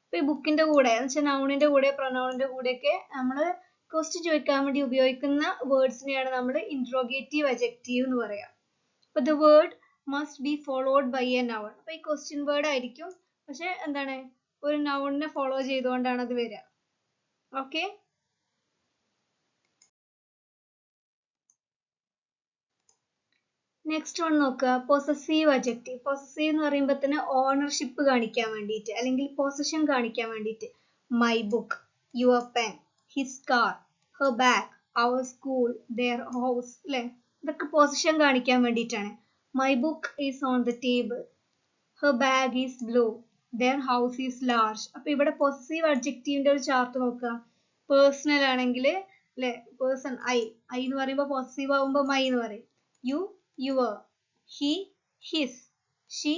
അപ്പൊ ഈ ബുക്കിന്റെ കൂടെ എന്ന് വെച്ചാൽ നൗണിന്റെ കൂടെ പ്രൊനൗണിന്റെ കൂടെയൊക്കെ നമ്മൾ ക്വസ്റ്റ്യൻ ചോദിക്കാൻ വേണ്ടി ഉപയോഗിക്കുന്ന വേർഡ്സിനെയാണ് നമ്മൾ ഇൻട്രോഗേറ്റീവ് അഡ്ജക്റ്റീവ് എന്ന് പറയാം. അപ്പൊ the word must be followed by a noun. അപ്പൊ ഈ ക്വസ്റ്റ്യൻ വേർഡ് ആയിരിക്കും, പക്ഷെ എന്താണ്? ഒരു നൗണിനെ ഫോളോ ചെയ്തുകൊണ്ടാണ് അത് വരിക. ഓക്കെ. നെക്സ്റ്റ് വൺ നോക്കുക, പൊസസീവ് അഡ്ജക്റ്റീവ്. പൊസസീവ് എന്ന് പറയുമ്പോൾ തന്നെ ഓണർഷിപ്പ് കാണിക്കാൻ വേണ്ടിയിട്ട് അല്ലെങ്കിൽ പൊസഷൻ കാണിക്കാൻ വേണ്ടിയിട്ട്. My book, your pen, his car, her bag, our school, their house, അല്ലെ? ഇതൊക്കെ പൊസഷൻ കാണിക്കാൻ വേണ്ടിയിട്ടാണ്. My book is on the table, her bag is blue, their house is large. അപ്പൊ ഇവിടെ possessive adjectiveന്റെ ഒരു ചാർട്ട് നോക്കുക. പേഴ്സണൽ ആണെങ്കിൽ അല്ലെ, പേഴ്സൺ ഐ എന്ന് പറയുമ്പോൾ possessive ആവുമ്പോൾ മൈ എന്ന് പറയും. You your, he his, she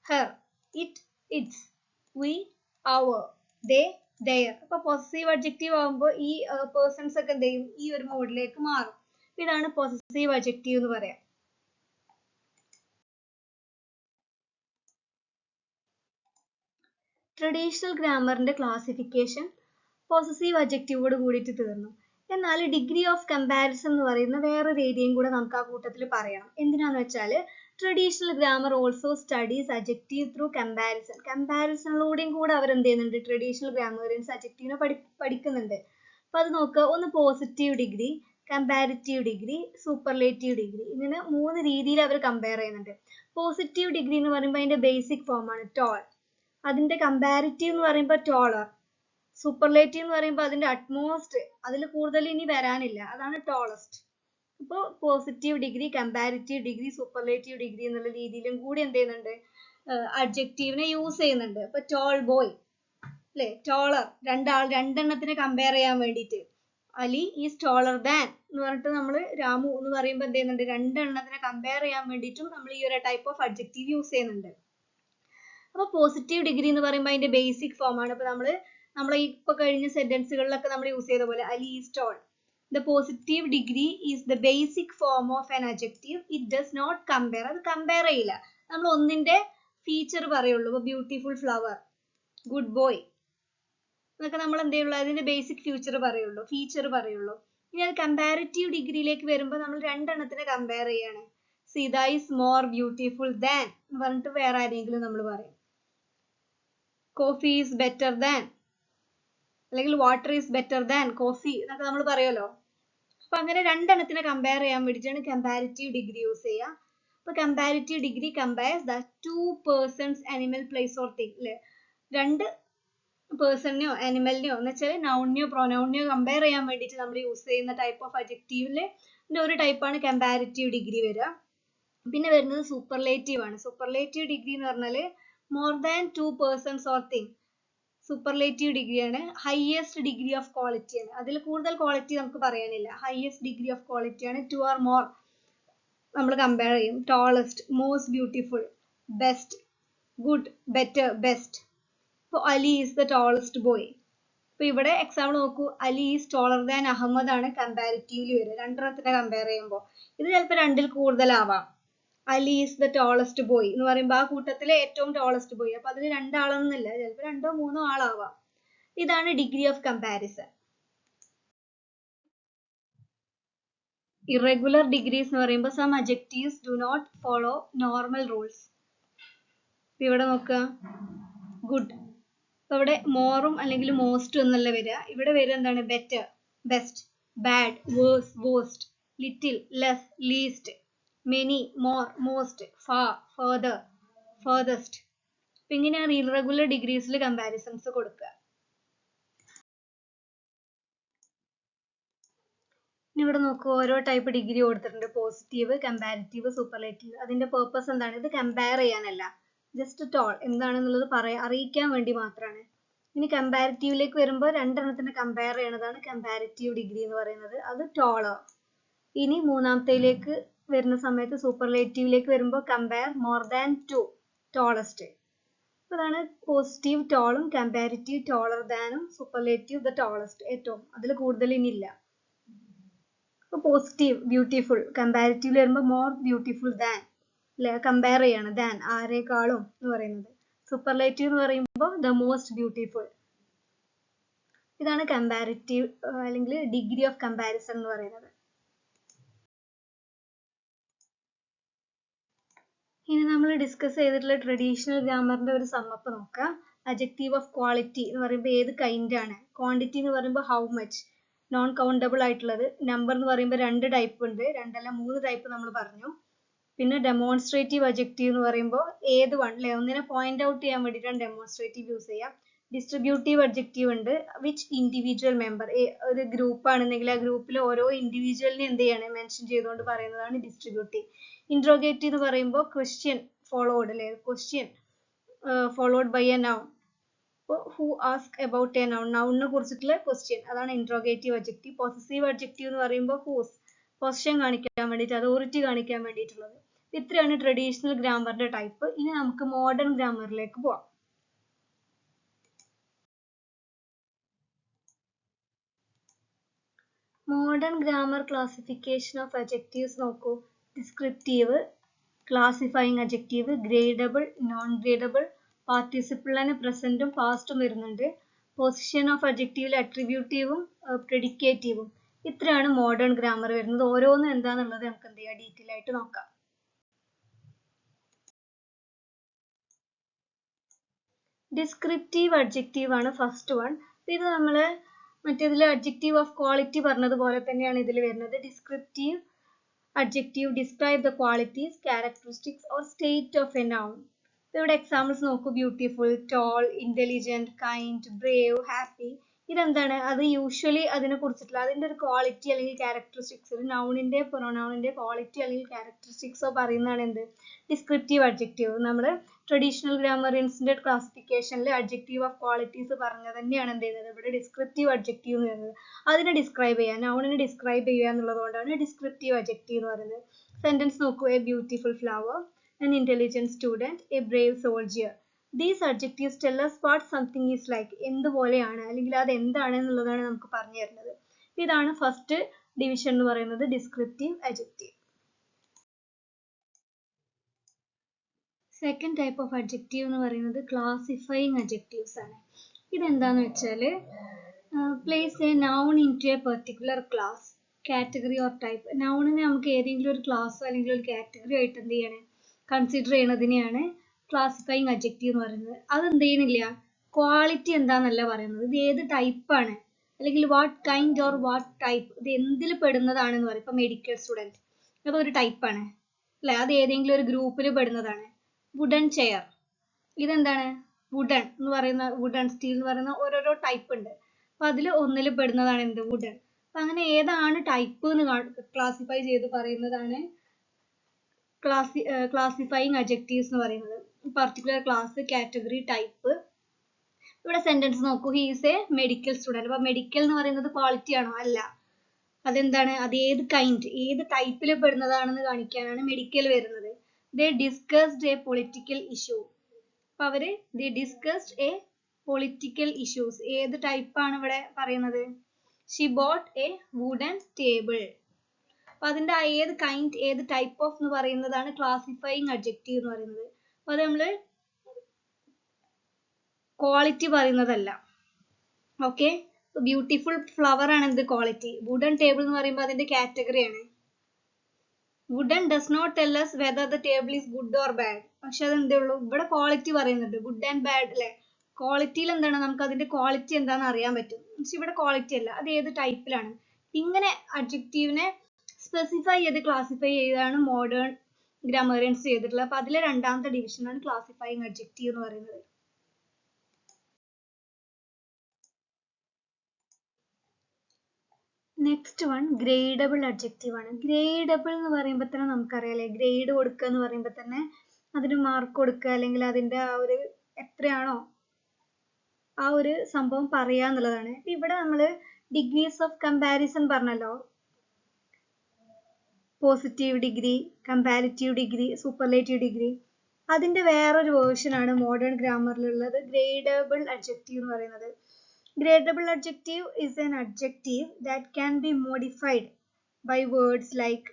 her, it its, we our, they their. അപ്പൊ possessive adjective ആവുമ്പോൾ ഈ പേഴ്സൺസ് ഒക്കെ എന്ത് ചെയ്യും, ഈ ഒരു മോഡിലേക്ക് മാറും. ഇതാണ് possessive adjective എന്ന് പറയാം. ട്രഡീഷണൽ ഗ്രാമറിന്റെ ക്ലാസിഫിക്കേഷൻ പോസസീവ് അഡ്ജക്റ്റീവോട് കൂടിയിട്ട് തീർന്നു. എന്നാൽ ഡിഗ്രി ഓഫ് കമ്പാരിസൺ എന്ന് പറയുന്ന വേറൊരു ഏരിയയും കൂടെ നമുക്ക് ആ കൂട്ടത്തിൽ പറയണം. എന്തിനാന്ന് വെച്ചാൽ traditional grammar also studies adjective through comparison. കമ്പാരിസണിലൂടെയും കൂടെ അവർ എന്ത് ചെയ്യുന്നുണ്ട്, ട്രഡീഷണൽ ഗ്രാമറിയൻസ് അഡ്ജക്റ്റീവിനെ പഠിക്കുന്നുണ്ട്. അപ്പൊ അത് നോക്കുക, ഒന്ന് positive degree, comparative degree, superlative degree, ഇങ്ങനെ 3 രീതിയിൽ അവർ കമ്പയർ ചെയ്യുന്നുണ്ട്. പോസിറ്റീവ് ഡിഗ്രി എന്ന് പറയുമ്പോൾ അതിന്റെ ബേസിക് ഫോം ആണ് ടോൾ. അതിന്റെ കമ്പാരിറ്റീവ് എന്ന് പറയുമ്പോൾ ടോളർ. സൂപ്പർലേറ്റീവ് എന്ന് പറയുമ്പോൾ അതിന്റെ അറ്റ്മോസ്റ്റ്, അതിൽ കൂടുതൽ ഇനി വരാനില്ല, അതാണ് ടോളസ്റ്റ്. അപ്പോൾ positive degree, comparative degree, superlative degree എന്നുള്ള രീതിയിലും കൂടി എന്ത് ചെയ്യുന്നുണ്ട്, അഡ്ജക്റ്റീവിനെ യൂസ് ചെയ്യുന്നുണ്ട്. ഇപ്പൊ ടോൾ ബോയ് അല്ലെ, ടോളർ, രണ്ടെണ്ണത്തിനെ കമ്പയർ ചെയ്യാൻ വേണ്ടിയിട്ട്. അലി ഈസ് ടോളർ ദാൻ എന്ന് പറഞ്ഞിട്ട് നമ്മൾ രാമു എന്ന് പറയുമ്പോൾ എന്ത് ചെയ്യുന്നുണ്ട്, രണ്ടെണ്ണത്തിനെ കമ്പയർ ചെയ്യാൻ വേണ്ടിയിട്ടും നമ്മൾ ഈ ഒരു ടൈപ്പ് ഓഫ് അഡ്ജക്റ്റീവ് യൂസ് ചെയ്യുന്നുണ്ട്. അപ്പൊ പോസിറ്റീവ് ഡിഗ്രി എന്ന് പറയുമ്പോൾ അതിന്റെ ബേസിക് ഫോം ആണ്. ഇപ്പൊ നമ്മളെ ഇപ്പൊ കഴിഞ്ഞ സെന്റൻസുകളിലൊക്കെ നമ്മൾ യൂസ് ചെയ്ത പോലെ Ali is tall. The positive degree is the basic form of an adjective. It does not compare. അത് കമ്പയർ ചെയ്യില്ല. നമ്മൾ ഒന്നിന്റെ ഫീച്ചർ പറയുള്ളൂ. ഇപ്പൊ ബ്യൂട്ടിഫുൾ ഫ്ലവർ, ഗുഡ് ബോയ് എന്നൊക്കെ നമ്മൾ എന്ത് ചെയ്യുള്ളൂ, അതിന്റെ ബേസിക് ഫീച്ചർ പറയുള്ളൂ. ഇനി അത് കമ്പാരിറ്റീവ് ഡിഗ്രിയിലേക്ക് വരുമ്പോൾ നമ്മൾ രണ്ടെണ്ണത്തിനെ കമ്പയർ ചെയ്യാണ്. Sita is more beautiful than എന്ന് പറഞ്ഞിട്ട് വേറെ ആരെങ്കിലും നമ്മൾ പറയും. കോഫി ഈസ് ബെറ്റർ ദാൻ, അല്ലെങ്കിൽ water is better than coffee എന്നൊക്കെ നമ്മൾ പറയുമല്ലോ. അപ്പൊ അങ്ങനെ രണ്ടെണ്ണത്തിനെ കമ്പയർ ചെയ്യാൻ വേണ്ടിയിട്ടാണ് കമ്പാരിറ്റീവ് ഡിഗ്രി യൂസ് ചെയ്യുക. അപ്പൊ comparative degree compares the 2 persons, animal, place or thing. അല്ലെ, രണ്ട് പേഴ്സണിനെയോ ആനിമലിനെയോ എന്ന് വെച്ചാൽ നൗണിനെയോ പ്രൊനൗണിനെയോ കമ്പയർ ചെയ്യാൻ വേണ്ടിയിട്ട് നമ്മൾ യൂസ് ചെയ്യുന്ന ടൈപ്പ് ഓഫ് അഡ്ജക്റ്റീവിലെ ഒരു ടൈപ്പാണ് കമ്പാരിറ്റീവ് ഡിഗ്രി വരിക. പിന്നെ വരുന്നത് സൂപ്പർലേറ്റീവ് ആണ്. സൂപ്പർലേറ്റീവ് ഡിഗ്രി എന്ന് പറഞ്ഞാൽ more than 2 persons or thing. Superlative ഡിഗ്രിയാണ്. ഹയസ്റ്റ് ഡിഗ്രി ഓഫ് ക്വാളിറ്റി ആണ്. അതിൽ കൂടുതൽ ക്വാളിറ്റി നമുക്ക് പറയാനില്ല. ഹയസ്റ്റ് ഡിഗ്രി ഓഫ് ക്വാളിറ്റി ആണ്. 2 or more നമ്മൾ കമ്പയർ ചെയ്യും. Tallest, most beautiful, best, good, better, best. ഇപ്പോൾ Ali is the tallest boy. ഇപ്പൊ ഇവിടെ എക്സാമ്പിൾ നോക്കൂ, Ali is taller than Ahmed ആണ് കമ്പാരിറ്റീവ്ലി വരിക. രണ്ടെണ്ണത്തിനെ കമ്പയർ ചെയ്യുമ്പോൾ ഇത് ചിലപ്പോൾ 2ൽ കൂടുതലാവാം. Ali is the tallest boy എന്ന് പറയുമ്പോൾ ആ കൂട്ടത്തിലെ ഏറ്റവും ടോളസ്റ്റ് ബോയ്. അപ്പൊ അതിൽ 2 ആളൊന്നുമില്ല, ചിലപ്പോൾ 2 or 3 ആളാവാം. ഇതാണ് degree of comparison. Irregular degrees എന്ന് പറയുമ്പോൾ some adjectives do not follow normal rules. ഇവിടെ നോക്കുക, ഗുഡ്. അപ്പൊ ഇവിടെ മോറും അല്ലെങ്കിൽ മോസ്റ്റും എന്നല്ല വരിക. ഇവിടെ വരിക എന്താണ്, better, best, bad, worse, worst, little, less, least, many, more, most, far, further, furthest. അപ്പൊ ഇങ്ങനെയാണ് ഇറഗുലർ ഡിഗ്രീസിൽ കമ്പാരിസൺസ് കൊടുക്കുക. ഇവിടെ നോക്കൂ, ഓരോ ടൈപ്പ് ഡിഗ്രി കൊടുത്തിട്ടുണ്ട്. Positive, comparative, superlative. അതിന്റെ പേർപ്പസ് എന്താണ്, ഇത് കമ്പയർ ചെയ്യാനല്ല, ജസ്റ്റ് ടോൾ എന്താണെന്നുള്ളത് അറിയിക്കാൻ വേണ്ടി മാത്രമാണ്. ഇനി കമ്പാരിറ്റീവിലേക്ക് വരുമ്പോൾ രണ്ടെണ്ണത്തിന് കമ്പയർ ചെയ്യണതാണ് കമ്പാരിറ്റീവ് ഡിഗ്രി എന്ന് പറയുന്നത്. അത് ടോളർ. ഇനി മൂന്നാമത്തേലേക്ക് വരുന്ന സമയത്ത് സൂപ്പർലേറ്റീവിലേക്ക് വരുമ്പോൾ കമ്പയർ മോർ ദാൻ 2, ടോളസ്റ്റ്. അതാണ് പോസിറ്റീവ് ടോളും, കമ്പാരിറ്റീവ് ടോളർ ദാനും, സൂപ്പർലേറ്റീവ് ദ ടോളസ്റ്റ്, ഏറ്റവും, അതിൽ കൂടുതൽ ഇനിയില്ല. പോസിറ്റീവ് ബ്യൂട്ടിഫുൾ, കമ്പാരിറ്റീവ് വരുമ്പോൾ മോർ ബ്യൂട്ടിഫുൾ ദാൻ, അല്ലെ, കമ്പയർ ചെയ്യാണ്, ദാൻ ആരെക്കാളും എന്ന് പറയുന്നത്. സൂപ്പർലേറ്റീവ് എന്ന് പറയുമ്പോൾ ദ മോസ്റ്റ് ബ്യൂട്ടിഫുൾ. ഇതാണ് കമ്പാരിറ്റീവ് അല്ലെങ്കിൽ ഡിഗ്രി ഓഫ് കമ്പാരിസൺ എന്ന് പറയുന്നത്. ഇനി നമ്മൾ ഡിസ്കസ് ചെയ്തിട്ടുള്ള ട്രഡീഷണൽ ഗ്രാമറിന്റെ ഒരു സമ്മപ്പ് നോക്കാം. അഡ്ജക്റ്റീവ് ഓഫ് ക്വാളിറ്റി എന്ന് പറയുമ്പോൾ ഏത് കൈൻഡ് ആണ്. ക്വാണ്ടിറ്റി എന്ന് പറയുമ്പോൾ ഹൗ മച്ച്, നോൺ കൗണ്ടബിൾ ആയിട്ടുള്ളത്. നമ്പർ എന്ന് പറയുമ്പോൾ 2 ടൈപ്പ് ഉണ്ട്, 2 അല്ല 3 ടൈപ്പ് നമ്മൾ പറഞ്ഞു. പിന്നെ ഡെമോൺസ്ട്രേറ്റീവ് അഡ്ജക്റ്റീവ് എന്ന് പറയുമ്പോൾ ഏത് വൺ, അല്ലെ, ഒന്നിനെ പോയിന്റ് ഔട്ട് ചെയ്യാൻ വേണ്ടിയിട്ടാണ് ഡെമോൺസ്ട്രേറ്റീവ് യൂസ് ചെയ്യാം. ഡിസ്ട്രിബ്യൂട്ടീവ് അഡ്ജക്റ്റീവ് ഉണ്ട്. വിച്ച് ഇൻഡിവിജ്വൽ മെമ്പർ, ഒരു ഗ്രൂപ്പ് ആണെന്നെങ്കിൽ ആ ഗ്രൂപ്പിലെ ഓരോ ഇൻഡിവിജ്വലിനെ എന്ത് ചെയ്യാണ്, മെൻഷൻ ചെയ്തുകൊണ്ട് പറയുന്നതാണ് ഡിസ്ട്രിബ്യൂട്ടീവ്. ഇൻട്രോഗേറ്റീവ് എന്ന് പറയുമ്പോൾ ക്വസ്റ്റ്യൻ ഫോളോഡ്, അല്ലെ, question followed by a noun. Who ask about a noun? Noun കുറിച്ചിട്ടുള്ള question. അതാണ് interrogative adjective. Possessive adjective എന്ന് പറയുമ്പോൾ whose, പൊസിഷൻ കാണിക്കാൻ വേണ്ടിയിട്ട്, അതോറിറ്റി കാണിക്കാൻ വേണ്ടിയിട്ടുള്ളത്. ഇത്രയാണ് ട്രഡീഷണൽ ഗ്രാമറിന്റെ ടൈപ്പ്. ഇനി നമുക്ക് മോഡേൺ ഗ്രാമറിലേക്ക് പോവാം. Modern grammar classification of adjectives നോക്കൂ. Descriptive, classifying adjective, gradable, non gradable, participle ആണ് പ്രസന്റും പാസ്റ്റും വരുന്നുണ്ട്. പൊസിഷൻ ഓഫ് അഡ്ജക്റ്റീവിൽ അട്രിബ്യൂട്ടീവും പ്രെഡിക്കേറ്റീവും. ഇത്രയാണ് മോഡേൺ ഗ്രാമർ വരുന്നത്. ഓരോന്നും എന്താണെന്നുള്ളത് നമുക്ക് എന്ത് ചെയ്യാം, ഡീറ്റെയിൽ ആയിട്ട് നോക്കാം. ഡിസ്ക്രിപ്റ്റീവ് അഡ്ജക്റ്റീവ് ആണ് ഫസ്റ്റ് വൺ. ഇത് നമ്മൾ മറ്റേതിൽ അഡ്ജക്റ്റീവ് ഓഫ് ക്വാളിറ്റി പറഞ്ഞതുപോലെ തന്നെയാണ് ഇതിൽ വരുന്നത്. Descriptive adjective describe the qualities, characteristics or state of a noun. ഇവിടെ എക്സാമ്പിൾസ് നോക്കൂ. Beautiful, tall, intelligent, kind, brave, happy. ഇതെന്താണ്? അത് യൂഷ്വലി അതിനെ കുറിച്ചിട്ടുള്ള അതിൻ്റെ ഒരു ക്വാളിറ്റി അല്ലെങ്കിൽ ക്യാരക്ടറിസ്റ്റിക്സ്, നൗണിന്റെ പ്രൊനൗണിന്റെ ക്വാളിറ്റി അല്ലെങ്കിൽ ക്യാരക്ടറിസ്റ്റിക്സോ പറയുന്നതാണ് എന്ത്, ഡിസ്ക്രിപ്റ്റീവ് അഡ്ജക്റ്റീവ്. നമ്മൾ ട്രഡീഷണൽ ഗ്രാമറിയൻസിന്റെ ക്ലാസിഫിക്കേഷനിൽ അഡ്ജക്റ്റീവ് ഓഫ് ക്വാളിറ്റീസ് പറഞ്ഞത് തന്നെയാണ് എന്ത് ചെയ്യുന്നത്, ഇവിടെ ഡിസ്ക്രിപ്റ്റീവ് അഡ്ജക്റ്റീവ് എന്ന് പറയുന്നത്. അതിനെ ഡിസ്ക്രൈബ് ചെയ്യുക, നൗണിനെ ഡിസ്ക്രൈബ് ചെയ്യുക എന്നുള്ളതുകൊണ്ടാണ് ഡിസ്ക്രിപ്റ്റീവ് അഡ്ജക്റ്റീവ് എന്ന് പറയുന്നത്. സെന്റൻസ് നോക്കൂ. A beautiful flower, an intelligent student, a brave soldier. These adjectives tell us what something is like. എന്തുപോലെയാണ് അല്ലെങ്കിൽ അത് എന്താണ് എന്നുള്ളതാണ് നമുക്ക് പറഞ്ഞു തരുന്നത്. ഇതാണ് ഫസ്റ്റ് ഡിവിഷൻ എന്ന് പറയുന്നത്, descriptive adjective. Second type of adjective എന്ന് പറയുന്നത് ക്ലാസിഫയിങ് അഡ്ജക്റ്റീവ്സ് ആണ്. ഇതെന്താന്ന് വെച്ചാൽ place a noun into a particular class, category or type. നൗണിനെ നമുക്ക് ഏതെങ്കിലും ഒരു ക്ലാസ്സോ അല്ലെങ്കിൽ ഒരു കാറ്റഗറി ആയിട്ട് എന്ത് ചെയ്യണേ, കൺസിഡർ ചെയ്യണതിനെയാണ് ക്ലാസിഫയിങ് അഡ്ജക്റ്റീവ് എന്ന് പറയുന്നത്. അത് എന്ത് ചെയ്യണില്ല, ക്വാളിറ്റി എന്താന്നല്ല പറയുന്നത്, ഇത് ഏത് ടൈപ്പാണ് അല്ലെങ്കിൽ what kind or what type, ഇത് എന്തിൽ പെടുന്നതാണെന്ന് പറയും. ഇപ്പൊ മെഡിക്കൽ സ്റ്റുഡൻറ്റ് അതൊരു ടൈപ്പാണ് അല്ലെ, അത് ഏതെങ്കിലും ഒരു ഗ്രൂപ്പിൽ പെടുന്നതാണ്. വുഡൻ ചെയർ, ഇതെന്താണ്, വുഡൻ എന്ന് പറയുന്ന, വുഡൻ സ്റ്റീൽ എന്ന് പറയുന്ന ഓരോരോ ടൈപ്പ് ഉണ്ട്. അപ്പൊ അതിൽ ഒന്നിൽ പെടുന്നതാണ് എന്ത്, വുഡൻ. അപ്പൊ അങ്ങനെ ഏതാണ് ടൈപ്പ് എന്ന് ക്ലാസിഫൈ ചെയ്ത് പറയുന്നതാണ് ക്ലാസിഫയിങ് അഡ്ജക്റ്റീവ്സ് എന്ന് പറയുന്നത്. Particular class, category, type. ഇവിടെ സെന്റൻസ് നോക്കൂ. He is A medical student. അപ്പൊ മെഡിക്കൽ എന്ന് പറയുന്നത് ക്വാളിറ്റി ആണോ? അല്ല. അതെന്താണ്, അത് ഏത് കൈൻഡ്, ഏത് ടൈപ്പിൽ പെടുന്നതാണെന്ന് കാണിക്കാനാണ് മെഡിക്കൽ വരുന്നത്. They discussed a political issue. അപ്പൊ അവര് they discussed a political issues, ഏത് ടൈപ്പാണ് ഇവിടെ പറയുന്നത്? She bought a wooden table. അപ്പൊ അതിന്റെ ഏത് കൈൻഡ്, ഏത് ടൈപ്പ് ഓഫ് എന്ന് പറയുന്നതാണ് ക്ലാസിഫയിങ് അഡ്ജക്റ്റീവ് എന്ന് പറയുന്നത്. അപ്പൊ അത് നമ്മള് ക്വാളിറ്റി പറയുന്നതല്ല. ഓക്കെ, ബ്യൂട്ടിഫുൾ ഫ്ലവർ ആണ് എന്ത്, ക്വാളിറ്റി. വുഡൻ ടേബിൾ എന്ന് പറയുമ്പോൾ അതിന്റെ കാറ്റഗറിയാണ്. Wooden does not tell us whether the table is good or bad. പക്ഷെ അത് എന്തേ ഉള്ളൂ, ഇവിടെ ക്വാളിറ്റി പറയുന്നുണ്ട്, ഗുഡ് ആൻഡ് ബാഡ് അല്ലെ. ക്വാളിറ്റിയിൽ എന്താണ്, നമുക്ക് അതിന്റെ ക്വാളിറ്റി എന്താണെന്ന് അറിയാൻ പറ്റും. പക്ഷെ ഇവിടെ ക്വാളിറ്റി അല്ല, അത് ഏത് ടൈപ്പിലാണ്. ഇങ്ങനെ അഡ്ജക്റ്റീവിനെ സ്പെസിഫൈ ചെയ്ത് ക്ലാസിഫൈ ചെയ്താണ് മോഡേൺ ഗ്രാമറിയൻസ് ചെയ്തിട്ടുള്ളത്. അപ്പൊ അതിലെ രണ്ടാമത്തെ ഡിവിഷനാണ് ക്ലാസിഫയിങ് അഡ്ജക്റ്റീവ് എന്ന് പറയുന്നത്. നെക്സ്റ്റ് വൺ ഗ്രേഡബിൾ അഡ്ജക്റ്റീവ് ആണ്. ഗ്രേഡബിൾ എന്ന് പറയുമ്പോൾ തന്നെ നമുക്കറിയാലേ, ഗ്രേഡ് കൊടുക്കുക എന്ന് പറയുമ്പോൾ തന്നെ അതിന് മാർക്ക് കൊടുക്കുക അല്ലെങ്കിൽ അതിന്റെ ആ ഒരു എത്രയാണോ ആ ഒരു സംഭവം പറയുക എന്നുള്ളതാണ്. ഇവിടെ നമ്മൾ ഡിഗ്രീസ് ഓഫ് കമ്പാരിസൺ പറഞ്ഞല്ലോ. Positive degree, comparative degree, superlative degree. അതിന്റെ വേറൊരു വേർഷൻ ആണ് മോഡേൺ ഗ്രാമറിലുള്ളത്, ഗ്രേഡബിൾ അഡ്ജക്റ്റീവ് എന്ന് പറയുന്നത്. Gradable adjective is an adjective that can be modified by words like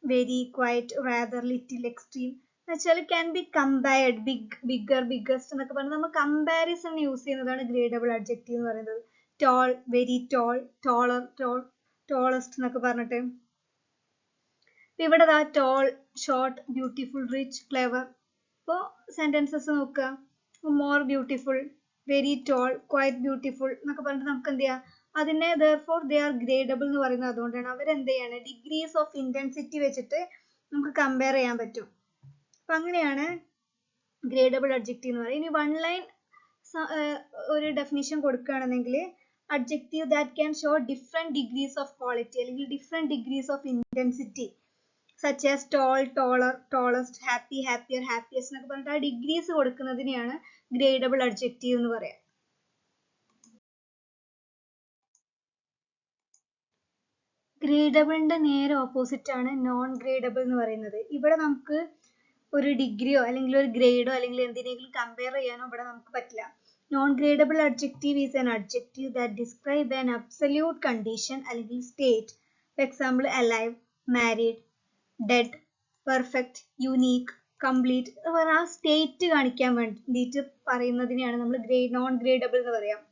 very, quite, rather, little, extreme. എന്നുവെച്ചാൽ can be compared, big, bigger, biggest എന്നൊക്കെ പറഞ്ഞ് നമ്മൾ comparison use ചെയ്യുന്നതാണ് ഗ്രേഡബിൾ അഡ്ജക്റ്റീവ് എന്ന് പറയുന്നത്. Tall, very tall, taller, tallest എന്നൊക്കെ പറഞ്ഞിട്ട്. ഇവിടെ tall, short, beautiful, rich, clever. ഇപ്പോൾ സെന്റൻസസ് നോക്കുക. More beautiful, very tall, quite beautiful എന്നൊക്കെ പറഞ്ഞിട്ട് നമുക്ക് എന്ത് ചെയ്യാം, അതിനെ therefore they are gradable എന്ന് പറയുന്നത് അതുകൊണ്ടാണ്. അവരെന്ത് ചെയ്യാണ്, ഡിഗ്രീസ് ഓഫ് ഇന്റൻസിറ്റി വെച്ചിട്ട് നമുക്ക് കമ്പയർ ചെയ്യാൻ പറ്റും. അപ്പൊ അങ്ങനെയാണ് ഗ്രേഡബിൾ അഡ്ജക്റ്റീവ് എന്ന് പറയുന്നത്. ഇനി വൺ ലൈൻ ഒരു definition കൊടുക്കുകയാണെന്നെങ്കിൽ adjective that can show different degrees of quality അല്ലെങ്കിൽ different degrees of intensity. such as tall, taller, tallest, happy, happier, happiest എന്നൊക്കെ പറഞ്ഞിട്ട് ആ ഡിഗ്രീസ് കൊടുക്കുന്നതിനെയാണ് ഗ്രേഡബിൾ അഡ്ജക്റ്റീവ് എന്ന് പറയാം. ഗ്രേഡബിളിന്റെ നേരെ ഓപ്പോസിറ്റ് ആണ് നോൺ ഗ്രേഡബിൾ എന്ന് പറയുന്നത്. ഇവിടെ നമുക്ക് ഒരു ഡിഗ്രിയോ അല്ലെങ്കിൽ ഒരു ഗ്രേഡോ അല്ലെങ്കിൽ എന്തിനെങ്കിലും കമ്പയർ ചെയ്യാനോ ഇവിടെ നമുക്ക് പറ്റില്ല. Non gradable adjective is an adjective that describe an absolute condition അല്ലെങ്കിൽ state. For example alive, married, dead, perfect, unique, complete എന്ന് പറഞ്ഞാൽ ആ സ്റ്റേറ്റ് കാണിക്കാൻ വേണ്ടിയിട്ട് പറയുന്നതിനെയാണ് നമ്മൾ നോൺ ഗ്രേഡബിൾ എന്ന് പറയാം.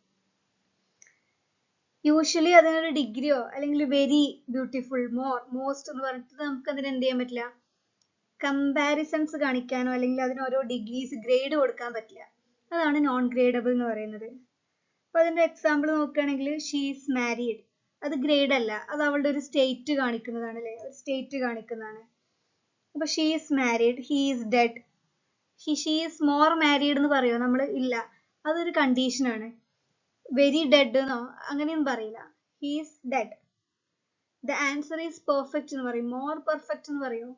യൂഷ്വലി അതിനൊരു ഡിഗ്രിയോ അല്ലെങ്കിൽ വെരി, ബ്യൂട്ടിഫുൾ, മോർ, മോസ്റ്റ് എന്ന് പറഞ്ഞിട്ട് നമുക്ക് അതിന് എന്ത് ചെയ്യാൻ പറ്റില്ല, കമ്പാരിസൺസ് കാണിക്കാനോ അല്ലെങ്കിൽ അതിന് ഓരോ ഡിഗ്രീസ് ഗ്രേഡ് കൊടുക്കാൻ പറ്റില്ല. അതാണ് നോൺ ഗ്രേഡബിൾ എന്ന് പറയുന്നത്. അപ്പൊ അതിന്റെ എക്സാമ്പിൾ നോക്കുകയാണെങ്കിൽ ഷീ ഈസ് മാരീഡ്, അത് ഗ്രേഡ് അല്ല, അത് അവളുടെ ഒരു സ്റ്റേറ്റ് കാണിക്കുന്നതാണ് അല്ലെ, ഒരു സ്റ്റേറ്റ് കാണിക്കുന്നതാണ്. അപ്പൊ she is married, he is dead. She is more married എന്ന് പറയുമോ നമ്മൾ? ഇല്ല, അതൊരു കണ്ടീഷനാണ്. വെരി ഡെഡ് എന്നോ അങ്ങനെയൊന്നും പറയില്ല. He is dead. The answer is perfect എന്ന് പറയും. മോർ പെർഫെക്റ്റ് എന്ന് പറയുമോ?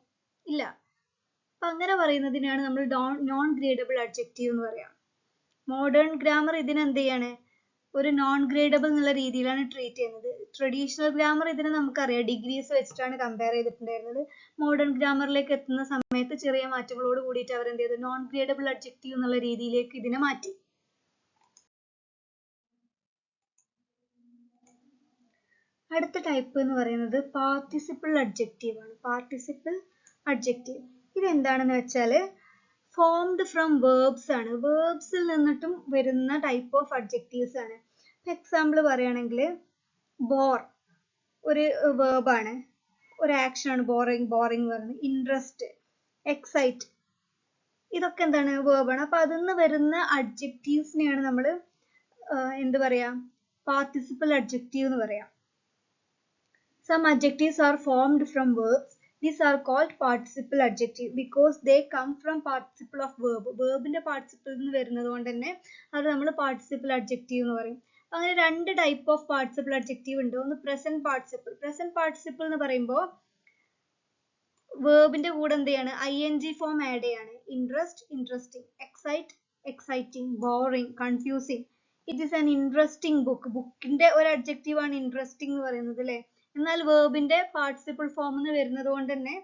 ഇല്ല. അപ്പൊ അങ്ങനെ പറയുന്നതിനാണ് നമ്മൾ നോൺ ഗ്രേഡബിൾ അഡ്ജക്റ്റീവ് എന്ന് പറയാം. മോഡേൺ ഗ്രാമർ ഇതിനെന്ത് ചെയ്യാണ്, ഒരു നോൺ ഗ്രേഡബിൾ എന്നുള്ള രീതിയിലാണ് ട്രീറ്റ് ചെയ്യുന്നത്. ട്രഡീഷണൽ ഗ്രാമർ ഇതിനെ നമുക്കറിയാം ഡിഗ്രീസ് വെച്ചിട്ടാണ് കമ്പയർ ചെയ്തിട്ടുണ്ടായിരുന്നത്. മോഡേൺ ഗ്രാമറിലേക്ക് എത്തുന്ന സമയത്ത് ചെറിയ മാറ്റങ്ങളോട് കൂടിയിട്ട് അവർ എന്ത് ചെയ്തു, നോൺ ഗ്രേഡബിൾ അഡ്ജക്റ്റീവ് എന്നുള്ള രീതിയിലേക്ക് ഇതിനെ മാറ്റി. അടുത്ത ടൈപ്പ് എന്ന് പറയുന്നത് പാർട്ടിസിപ്പിൾ അഡ്ജക്റ്റീവ് ആണ്. പാർട്ടിസിപ്പിൾ അഡ്ജക്റ്റീവ് ഇതെന്താണെന്ന് വെച്ചാൽ ഫോംഡ് ഫ്രം വേർബ്സ് ആണ്. വേർബ്സിൽ നിന്നിട്ടും വരുന്ന ടൈപ്പ് ഓഫ് അഡ്ജക്റ്റീവ്സ് ആണ്. എക്സാമ്പിൾ പറയുകയാണെങ്കിൽ ബോർ ഒരു വേർബാണ്, ഒരു ആക്ഷൻ ആണ്. ബോറിംഗ് പറയുന്നത്. ഇൻട്രസ്റ്റ്, എക്സൈറ്റ്, ഇതൊക്കെ എന്താണ്, വേർബാണ്. അപ്പൊ അതിൽ നിന്ന് വരുന്ന അഡ്ജക്റ്റീവ്സിനെയാണ് നമ്മൾ എന്ത് പറയാ, പാർട്ടിസിപ്പിൾ അഡ്ജക്റ്റീവ് എന്ന് പറയാം. Some adjectives are formed from verbs. These are called participle adjective because they come from participle of verb. Verbന്റെ participle നിന്ന് വരുന്നത് കൊണ്ട് തന്നെ അത് നമ്മൾ participle adjective എന്ന് പറയും. അങ്ങനെ രണ്ട് ടൈപ്പ് ഓഫ് participle adjective ഉണ്ട്. ഒന്ന് present participle. Present participle എന്ന് പറയുമ്പോൾ verbന്റെ കൂടെ എന്ത് ചെയ്യാണ്, ing form add ചെയ്യാണ്. Interest, interesting. Excite, exciting. Boring, confusing. It is an interesting book. ബുക്കിന്റെ ഒരു adjective ആണ് interesting എന്ന് പറയുന്നത് അല്ലേ. എന്നാൽ വേർബിന്റെ പാർട്ടിസിപ്പിൾ ഫോം എന്ന് വരുന്നത് കൊണ്ട് തന്നെ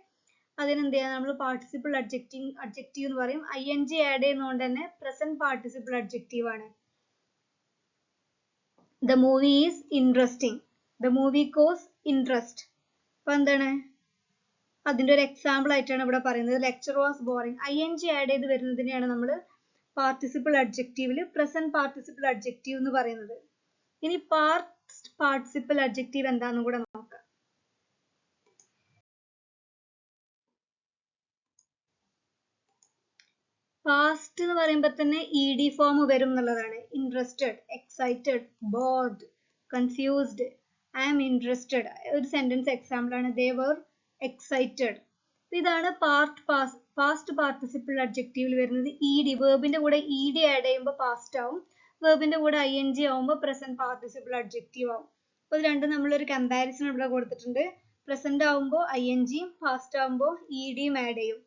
അതിനെന്ത് ചെയ്യാം, നമ്മൾ പാർട്ടിസിപ്പിൾ അഡ്ജക്റ്റീവ് എന്ന് പറയും. ing ആഡ് ചെയ്യുന്നതുകൊണ്ട് തന്നെ പ്രസന്റ് പാർട്ടിസിപ്പിൾ അഡ്ജക്റ്റീവ് ആണ്. The movie is interesting. The movie cause interest. അപ്പൊ എന്താണ്, അതിന്റെ ഒരു എക്സാമ്പിൾ ആയിട്ടാണ് ഇവിടെ പറയുന്നത്. Lecture was boring. ing add ചെയ്ത് വരുന്നതിനെയാണ് നമ്മൾ പാർട്ടിസിപ്പിൾ അഡ്ജക്റ്റീവിൽ പ്രസന്റ് പാർട്ടിസിപ്പിൾ അഡ്ജക്റ്റീവ് എന്ന് പറയുന്നത്. ഇനി പാസ്റ്റ് പാർട്ടിസിപ്പിൾ അഡ്ജക്റ്റീവ് എന്താണെന്നും കൂടെ നോക്കാം. പാസ്റ്റ് എന്ന് പറയുമ്പോൾ തന്നെ ed ഫോം വരും എന്നുള്ളതാണ്. Interested, excited, bored, confused. I am interested ഒരു സെന്റൻസ് എക്സാമ്പിൾ ആണ്. They were excited. ഇതാണ് പാസ്റ്റ് പാർട്ടിസിപ്പിൾ അഡ്ജക്റ്റീവിൽ വരുന്നത്. ed, വേർബിന്റെ കൂടെ ed ആഡ് ചെയ്യുമ്പോൾ പാസ്റ്റ് ആവും. വേർബിന്റെ കൂടെ ing ആവുമ്പോൾ പ്രസന്റ് പാർട്ടിസിപ്പിൾ അഡ്ജക്റ്റീവ് ആവും. അപ്പോൾ ഇത് രണ്ടും നമ്മളൊരു കമ്പാരിസൺ ഇവിടെ കൊടുത്തിട്ടുണ്ട്. പ്രസന്റ് ആവുമ്പോൾ ing, പാസ്റ്റ് ആവുമ്പോൾ ed ആഡ് ചെയ്യും.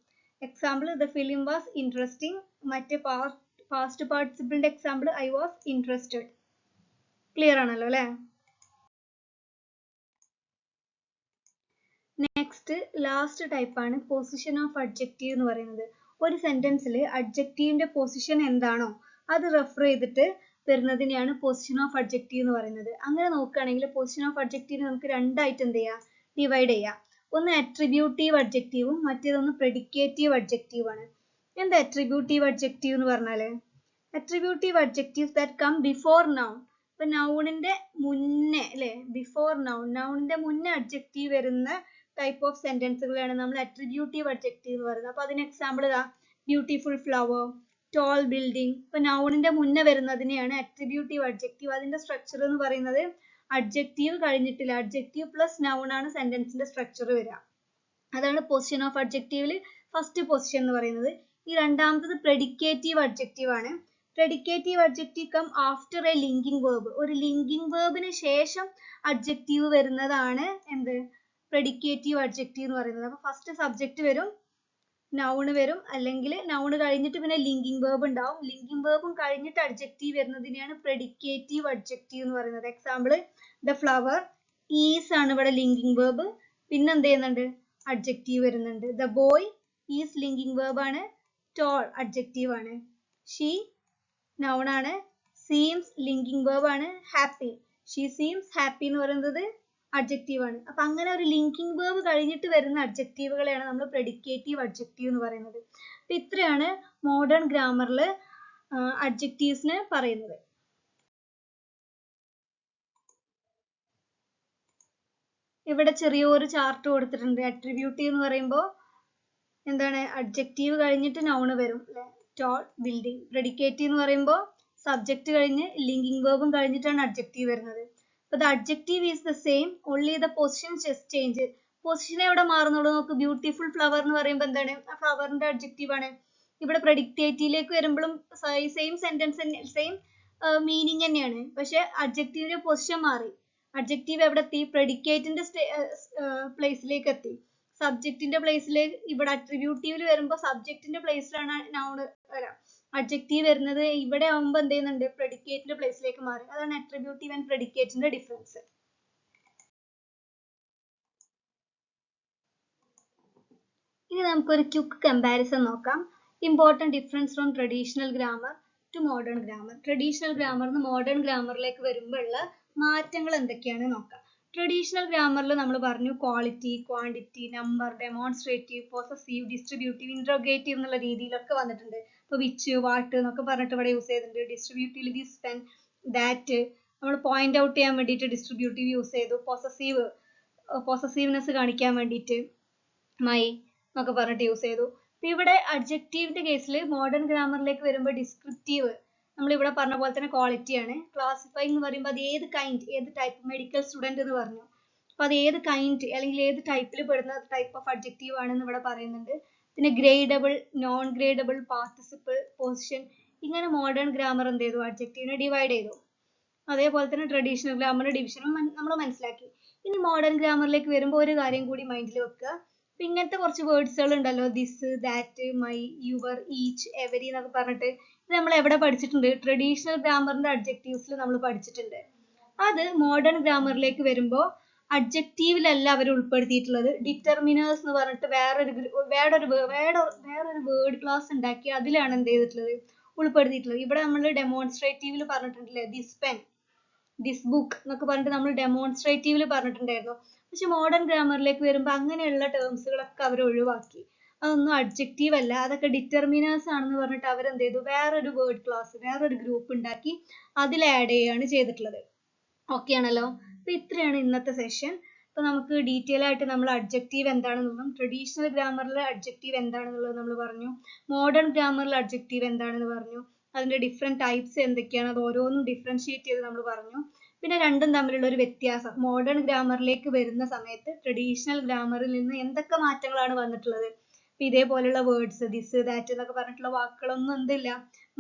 Example the film was interesting. മറ്റേ പാസ്റ്റ് പാർട്ടിസിപ്പിളിന്റെ example I was interested. Clear ആണല്ലോ അല്ലെ. നെക്സ്റ്റ് ലാസ്റ്റ് ടൈപ്പ് ആണ് പൊസിഷൻ ഓഫ് അഡ്ജക്റ്റീവ് എന്ന് പറയുന്നത്. ഒരു സെന്റൻസിൽ അഡ്ജക്റ്റീവിന്റെ പൊസിഷൻ എന്താണോ അത് റെഫർ ചെയ്തിട്ട് വരുന്നതിനെയാണ് പൊസിഷൻ ഓഫ് അഡ്ജക്റ്റീവ് എന്ന് പറയുന്നത്. അങ്ങനെ നോക്കുകയാണെങ്കിൽ പൊസിഷൻ ഓഫ് അഡ്ജക്റ്റീവ് നമുക്ക് രണ്ടായിട്ട് എന്ത് ചെയ്യാം, ഡിവൈഡ് ചെയ്യാം. ഒന്ന് അട്രിബ്യൂട്ടീവ് അഡ്ജക്റ്റീവും മറ്റേതൊന്ന് പ്രെഡിക്കേറ്റീവ് അഡ്ജക്റ്റീവ് ആണ്. എന്താ അട്രിബ്യൂട്ടീവ് അഡ്ജക്റ്റീവ് എന്ന് പറഞ്ഞാൽ, attributive adjectives that come before noun. ഇപ്പൊ നൗണിന്റെ മുന്നേ അല്ലെ, ബിഫോർ നൗണിന്റെ മുന്നേ അഡ്ജക്റ്റീവ് വരുന്ന ടൈപ്പ് ഓഫ് സെന്റൻസുകളാണ് നമ്മൾ അട്രിബ്യൂട്ടീവ് അഡ്ജക്റ്റീവ് എന്ന് പറയുന്നത്. അപ്പൊ അതിന് എക്സാമ്പിൾ ഇതാ, ബ്യൂട്ടിഫുൾ ഫ്ലവർ, ടോൾ ബിൽഡിംഗ്. ഇപ്പൊ നൗണിന്റെ മുന്നേ വരുന്നതിനെയാണ് അട്രിബ്യൂട്ടീവ് അഡ്ജക്റ്റീവ്. അതിന്റെ സ്ട്രക്ചർ എന്ന് പറയുന്നത് അഡ്ജക്റ്റീവ് കഴിഞ്ഞിട്ടില്ല, അഡ്ജക്റ്റീവ് പ്ലസ് നൗൺ ആണ് സെന്റൻസിന്റെ സ്ട്രക്ചർ വരിക. അതാണ് പൊസിഷൻ ഓഫ് അഡ്ജക്റ്റീവിൽ ഫസ്റ്റ് പൊസിഷൻ എന്ന് പറയുന്നത്. ഈ രണ്ടാമത്തത് പ്രെഡിക്കേറ്റീവ് അഡ്ജക്റ്റീവ് ആണ്. Predicative adjective come after a linking verb. ഒരു ലിങ്കിങ് വേർബിന് ശേഷം അഡ്ജക്റ്റീവ് വരുന്നതാണ് എന്ത്, പ്രെഡിക്കേറ്റീവ് അഡ്ജക്റ്റീവ് എന്ന് പറയുന്നത്. അപ്പൊ ഫസ്റ്റ് സബ്ജക്റ്റ് വരും, നൗണ് വരും, അല്ലെങ്കിൽ നൗണ് കഴിഞ്ഞിട്ട് പിന്നെ ലിങ്കിങ് വേർബ് ഉണ്ടാവും. ലിങ്കിങ് വേർബും കഴിഞ്ഞിട്ട് അഡ്ജക്റ്റീവ് വരുന്നതിനെയാണ് പ്രെഡിക്കേറ്റീവ് അഡ്ജക്റ്റീവ് എന്ന് പറയുന്നത്. എക്സാമ്പിൾ, ദ ഫ്ലവർ ഈസ് ആണ് ഇവിടെ ലിങ്കിങ് വേർബ്, പിന്നെ എന്ത് ചെയ്യുന്നുണ്ട്, അഡ്ജക്റ്റീവ് വരുന്നുണ്ട്. The boy is linking verb ആണ്, ടോൾ അഡ്ജക്റ്റീവ് ആണ്. ഷീ നൗൺ ആണ്, സീംസ് ലിങ്കിങ് വേർബ് ആണ്, ഹാപ്പി. ഷീ സീംസ് ഹാപ്പി എന്ന് പറയുന്നത് അഡ്ജക്റ്റീവ് ആണ്. അപ്പൊ അങ്ങനെ ഒരു ലിങ്കിങ് വേർബ് കഴിഞ്ഞിട്ട് വരുന്ന അഡ്ജക്റ്റീവുകളെയാണ് നമ്മൾ പ്രെഡിക്കേറ്റീവ് അഡ്ജക്റ്റീവ് എന്ന് പറയുന്നത്. അപ്പൊ ഇത്രയാണ് മോഡേൺ ഗ്രാമറിൽ അഡ്ജക്റ്റീവ്സിന് പറയുന്നത്. ഇവിടെ ചെറിയൊരു ചാർട്ട് കൊടുത്തിട്ടുണ്ട്. അട്രിബ്യൂട്ടീവ് എന്ന് പറയുമ്പോൾ എന്താണ്, അഡ്ജക്റ്റീവ് കഴിഞ്ഞിട്ട് നൗണ് വരും, ടോൾ, ബിൽഡിംഗ്. പ്രെഡിക്കേറ്റീവ് എന്ന് പറയുമ്പോൾ സബ്ജക്റ്റ് കഴിഞ്ഞ് ലിങ്കിങ് വേർബും കഴിഞ്ഞിട്ടാണ് അഡ്ജക്റ്റീവ് വരുന്നത്. അപ്പൊ the adjective is the same, only the position just change. Position എവിടെ മാറുന്നുള്ളൂ നോക്ക്. ബ്യൂട്ടിഫുൾ ഫ്ലവർ എന്ന് പറയുമ്പോൾ എന്താണ്, ആ ഫ്ലവറിന്റെ അഡ്ജക്റ്റീവ് ആണ്. ഇവിടെ പ്രെഡിക്കേറ്റീവിലേക്ക് വരുമ്പോഴും സെയിം സെന്റൻസ്, സെയിം മീനിങ് തന്നെയാണ്, പക്ഷെ അഡ്ജക്റ്റീവിന്റെ പൊസിഷൻ മാറി. അഡ്ജക്റ്റീവ് എവിടെ എത്തി, പ്രെഡിക്കേറ്റിന്റെ പ്ലേസിലേക്ക് എത്തി. സബ്ജക്റ്റിന്റെ പ്ലേസിലേക്ക് ഇവിടെ അട്രിബ്യൂട്ടീവിൽ വരുമ്പോൾ സബ്ജക്റ്റിന്റെ പ്ലേസിലാണ് നൗൺ വരാം. അഡ്ജക്റ്റീവ് വരുന്നത് ഇവിടെ ആവുമ്പോൾ എന്ത് ചെയ്യുന്നുണ്ട്, പ്രെഡിക്കേറ്റിന്റെ പ്ലേസിലേക്ക് മാറി. അതാണ് അട്രിബ്യൂട്ടീവ് ആൻഡ് പ്രെഡിക്കേറ്റിന്റെ ഡിഫറൻസ്. ഇനി നമുക്കൊരു ക്വിക്ക് കമ്പാരിസൺ നോക്കാം. Important difference from traditional grammar to modern grammar. Traditional ഗ്രാമറിന് മോഡേൺ ഗ്രാമറിലേക്ക് വരുമ്പോഴുള്ള മാറ്റങ്ങൾ എന്തൊക്കെയാണ് നോക്കാം. ട്രഡീഷണൽ ഗ്രാമറിൽ നമ്മൾ പറഞ്ഞു quality, quantity, number, demonstrative, possessive, distributive, interrogative എന്നുള്ള രീതിയിലൊക്കെ വന്നിട്ടുണ്ട്. ഇപ്പോൾ വിച്ച്, വാട്ട് എന്നൊക്കെ പറഞ്ഞിട്ട് ഇവിടെ യൂസ് ചെയ്തിട്ടുണ്ട്. ഡിസ്ട്രിബ്യൂട്ടീവ് ദിസ്, പെൻ, ദാറ്റ് നമ്മൾ പോയിന്റ് ഔട്ട് ചെയ്യാൻ വേണ്ടിയിട്ട് ഡിസ്ട്രിബ്യൂട്ടീവ് യൂസ് ചെയ്തു. പൊസസീവ്നെസ് കാണിക്കാൻ വേണ്ടിയിട്ട് മൈ എന്നൊക്കെ പറഞ്ഞിട്ട് യൂസ് ചെയ്തു. അപ്പൊ ഇവിടെ അഡ്ജക്റ്റീവിന്റെ കേസിൽ മോഡേൺ ഗ്രാമറിലേക്ക് വരുമ്പോൾ ഡിസ്ക്രിപ്റ്റീവ് നമ്മൾ ഇവിടെ പറഞ്ഞ പോലെ തന്നെ ക്വാളിറ്റി ആണ്. ക്ലാസിഫൈങ് എന്ന് പറയുമ്പോൾ അത് ഏത് കൈൻഡ്, ഏത് ടൈപ്പ്, മെഡിക്കൽ സ്റ്റുഡന്റ് എന്ന് പറഞ്ഞു. അപ്പൊ അത് ഏത് കൈൻഡ് അല്ലെങ്കിൽ ഏത് ടൈപ്പിൽ പെടുന്ന ടൈപ്പ് ഓഫ് അഡ്ജക്റ്റീവ് ആണെന്ന് ഇവിടെ പറയുന്നുണ്ട്. പിന്നെ ഗ്രേഡബിൾ, നോൺ ഗ്രേഡബിൾ, പാർട്ടിസിപ്പിൾ, പൊസിഷൻ, ഇങ്ങനെ മോഡേൺ ഗ്രാമർ എന്ത് ചെയ്തു, അഡ്ജക്റ്റീവിനെ ഡിവൈഡ് ചെയ്തു. അതേപോലെ തന്നെ ട്രഡീഷണൽ ഗ്രാമറിന്റെ ഡിവിഷനും നമ്മൾ മനസ്സിലാക്കി. ഇനി മോഡേൺ ഗ്രാമറിലേക്ക് വരുമ്പോൾ ഒരു കാര്യം കൂടി മൈൻഡിൽ വെക്കുക. അപ്പൊ ഇങ്ങനത്തെ കുറച്ച് വേർഡ്സുകൾ ഉണ്ടല്ലോ, this, that, my, your, each, every എന്നൊക്കെ പറഞ്ഞിട്ട്, ഇത് നമ്മൾ എവിടെ പഠിച്ചിട്ടുണ്ട്, ട്രഡീഷണൽ ഗ്രാമറിന്റെ അഡ്ജക്റ്റീവ്സിൽ നമ്മൾ പഠിച്ചിട്ടുണ്ട്. അത് മോഡേൺ ഗ്രാമറിലേക്ക് വരുമ്പോൾ അഡ്ജക്റ്റീവിലല്ല അവർ ഉൾപ്പെടുത്തിയിട്ടുള്ളത്. ഡിറ്റർമിനേഴ്സ് എന്ന് പറഞ്ഞിട്ട് വേറൊരു വേർഡ് ക്ലാസ് ഉണ്ടാക്കി അതിലാണ് എന്ത് ചെയ്തിട്ടുള്ളത്, ഉൾപ്പെടുത്തിയിട്ടുള്ളത്. ഇവിടെ നമ്മൾ ഡെമോൺസ്ട്രേറ്റീവിൽ പറഞ്ഞിട്ടുണ്ടല്ലേ, ദിസ് പെൻ, ദിസ് ബുക്ക് എന്നൊക്കെ പറഞ്ഞിട്ട് നമ്മൾ ഡെമോൺസ്ട്രേറ്റീവിൽ പറഞ്ഞിട്ടുണ്ടായിരുന്നു. പക്ഷെ മോഡേൺ ഗ്രാമറിലേക്ക് വരുമ്പോൾ അങ്ങനെയുള്ള ടേംസുകളൊക്കെ അവർ ഒഴിവാക്കി. അതൊന്നും അഡ്ജക്റ്റീവ് അല്ല, അതൊക്കെ ഡിറ്റർമിനേഴ്സ് ആണെന്ന് പറഞ്ഞിട്ട് അവരെന്ത് ചെയ്തു, വേറൊരു വേർഡ് ക്ലാസ്, വേറൊരു ഗ്രൂപ്പ് ഉണ്ടാക്കി അതിൽ ആഡ് ചെയ്യുകയാണ് ചെയ്തിട്ടുള്ളത്. ഓക്കെ ആണല്ലോ. അപ്പൊ ഇത്രയാണ് ഇന്നത്തെ സെഷൻ. അപ്പൊ നമുക്ക് ഡീറ്റെയിൽ ആയിട്ട് നമ്മൾ അഡ്ജക്റ്റീവ് എന്താണെന്നുള്ളതും ട്രഡീഷണൽ ഗ്രാമറിൽ അഡ്ജക്റ്റീവ് എന്താണെന്നുള്ളത് നമ്മൾ പറഞ്ഞു. മോഡേൺ ഗ്രാമറിൽ അഡ്ജക്റ്റീവ് എന്താണെന്ന് പറഞ്ഞു. അതിന്റെ ഡിഫറെന്റ് ടൈപ്സ് എന്തൊക്കെയാണ്, അത് ഓരോന്നും ഡിഫറൻഷിയേറ്റ് ചെയ്ത് നമ്മൾ പറഞ്ഞു. പിന്നെ രണ്ടും തമ്മിലുള്ള ഒരു വ്യത്യാസം, മോഡേൺ ഗ്രാമറിലേക്ക് വരുന്ന സമയത്ത് ട്രഡീഷണൽ ഗ്രാമറിൽ നിന്ന് എന്തൊക്കെ മാറ്റങ്ങളാണ് വന്നിട്ടുള്ളത്. ഇതേപോലെയുള്ള വേർഡ്സ്, ദിസ്, ദാറ്റ് എന്നൊക്കെ പറഞ്ഞിട്ടുള്ള വാക്കുകളൊന്നും എന്തില്ല,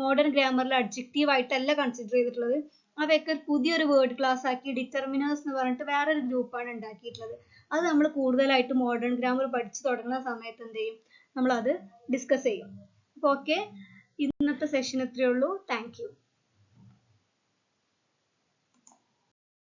മോഡേൺ ഗ്രാമറിൽ അഡ്ജക്റ്റീവ് ആയിട്ടല്ല കൺസിഡർ ചെയ്തിട്ടുള്ളത്. അവയൊക്കെ പുതിയൊരു വേർഡ് ക്ലാസ് ആക്കി ഡിറ്റർമിനേഴ്സ് എന്ന് പറഞ്ഞിട്ട് വേറൊരു ഗ്രൂപ്പാണ് ഉണ്ടാക്കിയിട്ടുള്ളത്. അത് നമ്മൾ കൂടുതലായിട്ട് മോഡേൺ ഗ്രാമർ പഠിച്ചു തുടങ്ങുന്ന സമയത്ത് എന്ത് ചെയ്യും, നമ്മൾ അത് ഡിസ്കസ് ചെയ്യും. അപ്പോൾ ഓക്കെ, ഇന്നത്തെ സെഷൻ ഇത്രയേ ഉള്ളൂ. Thank you.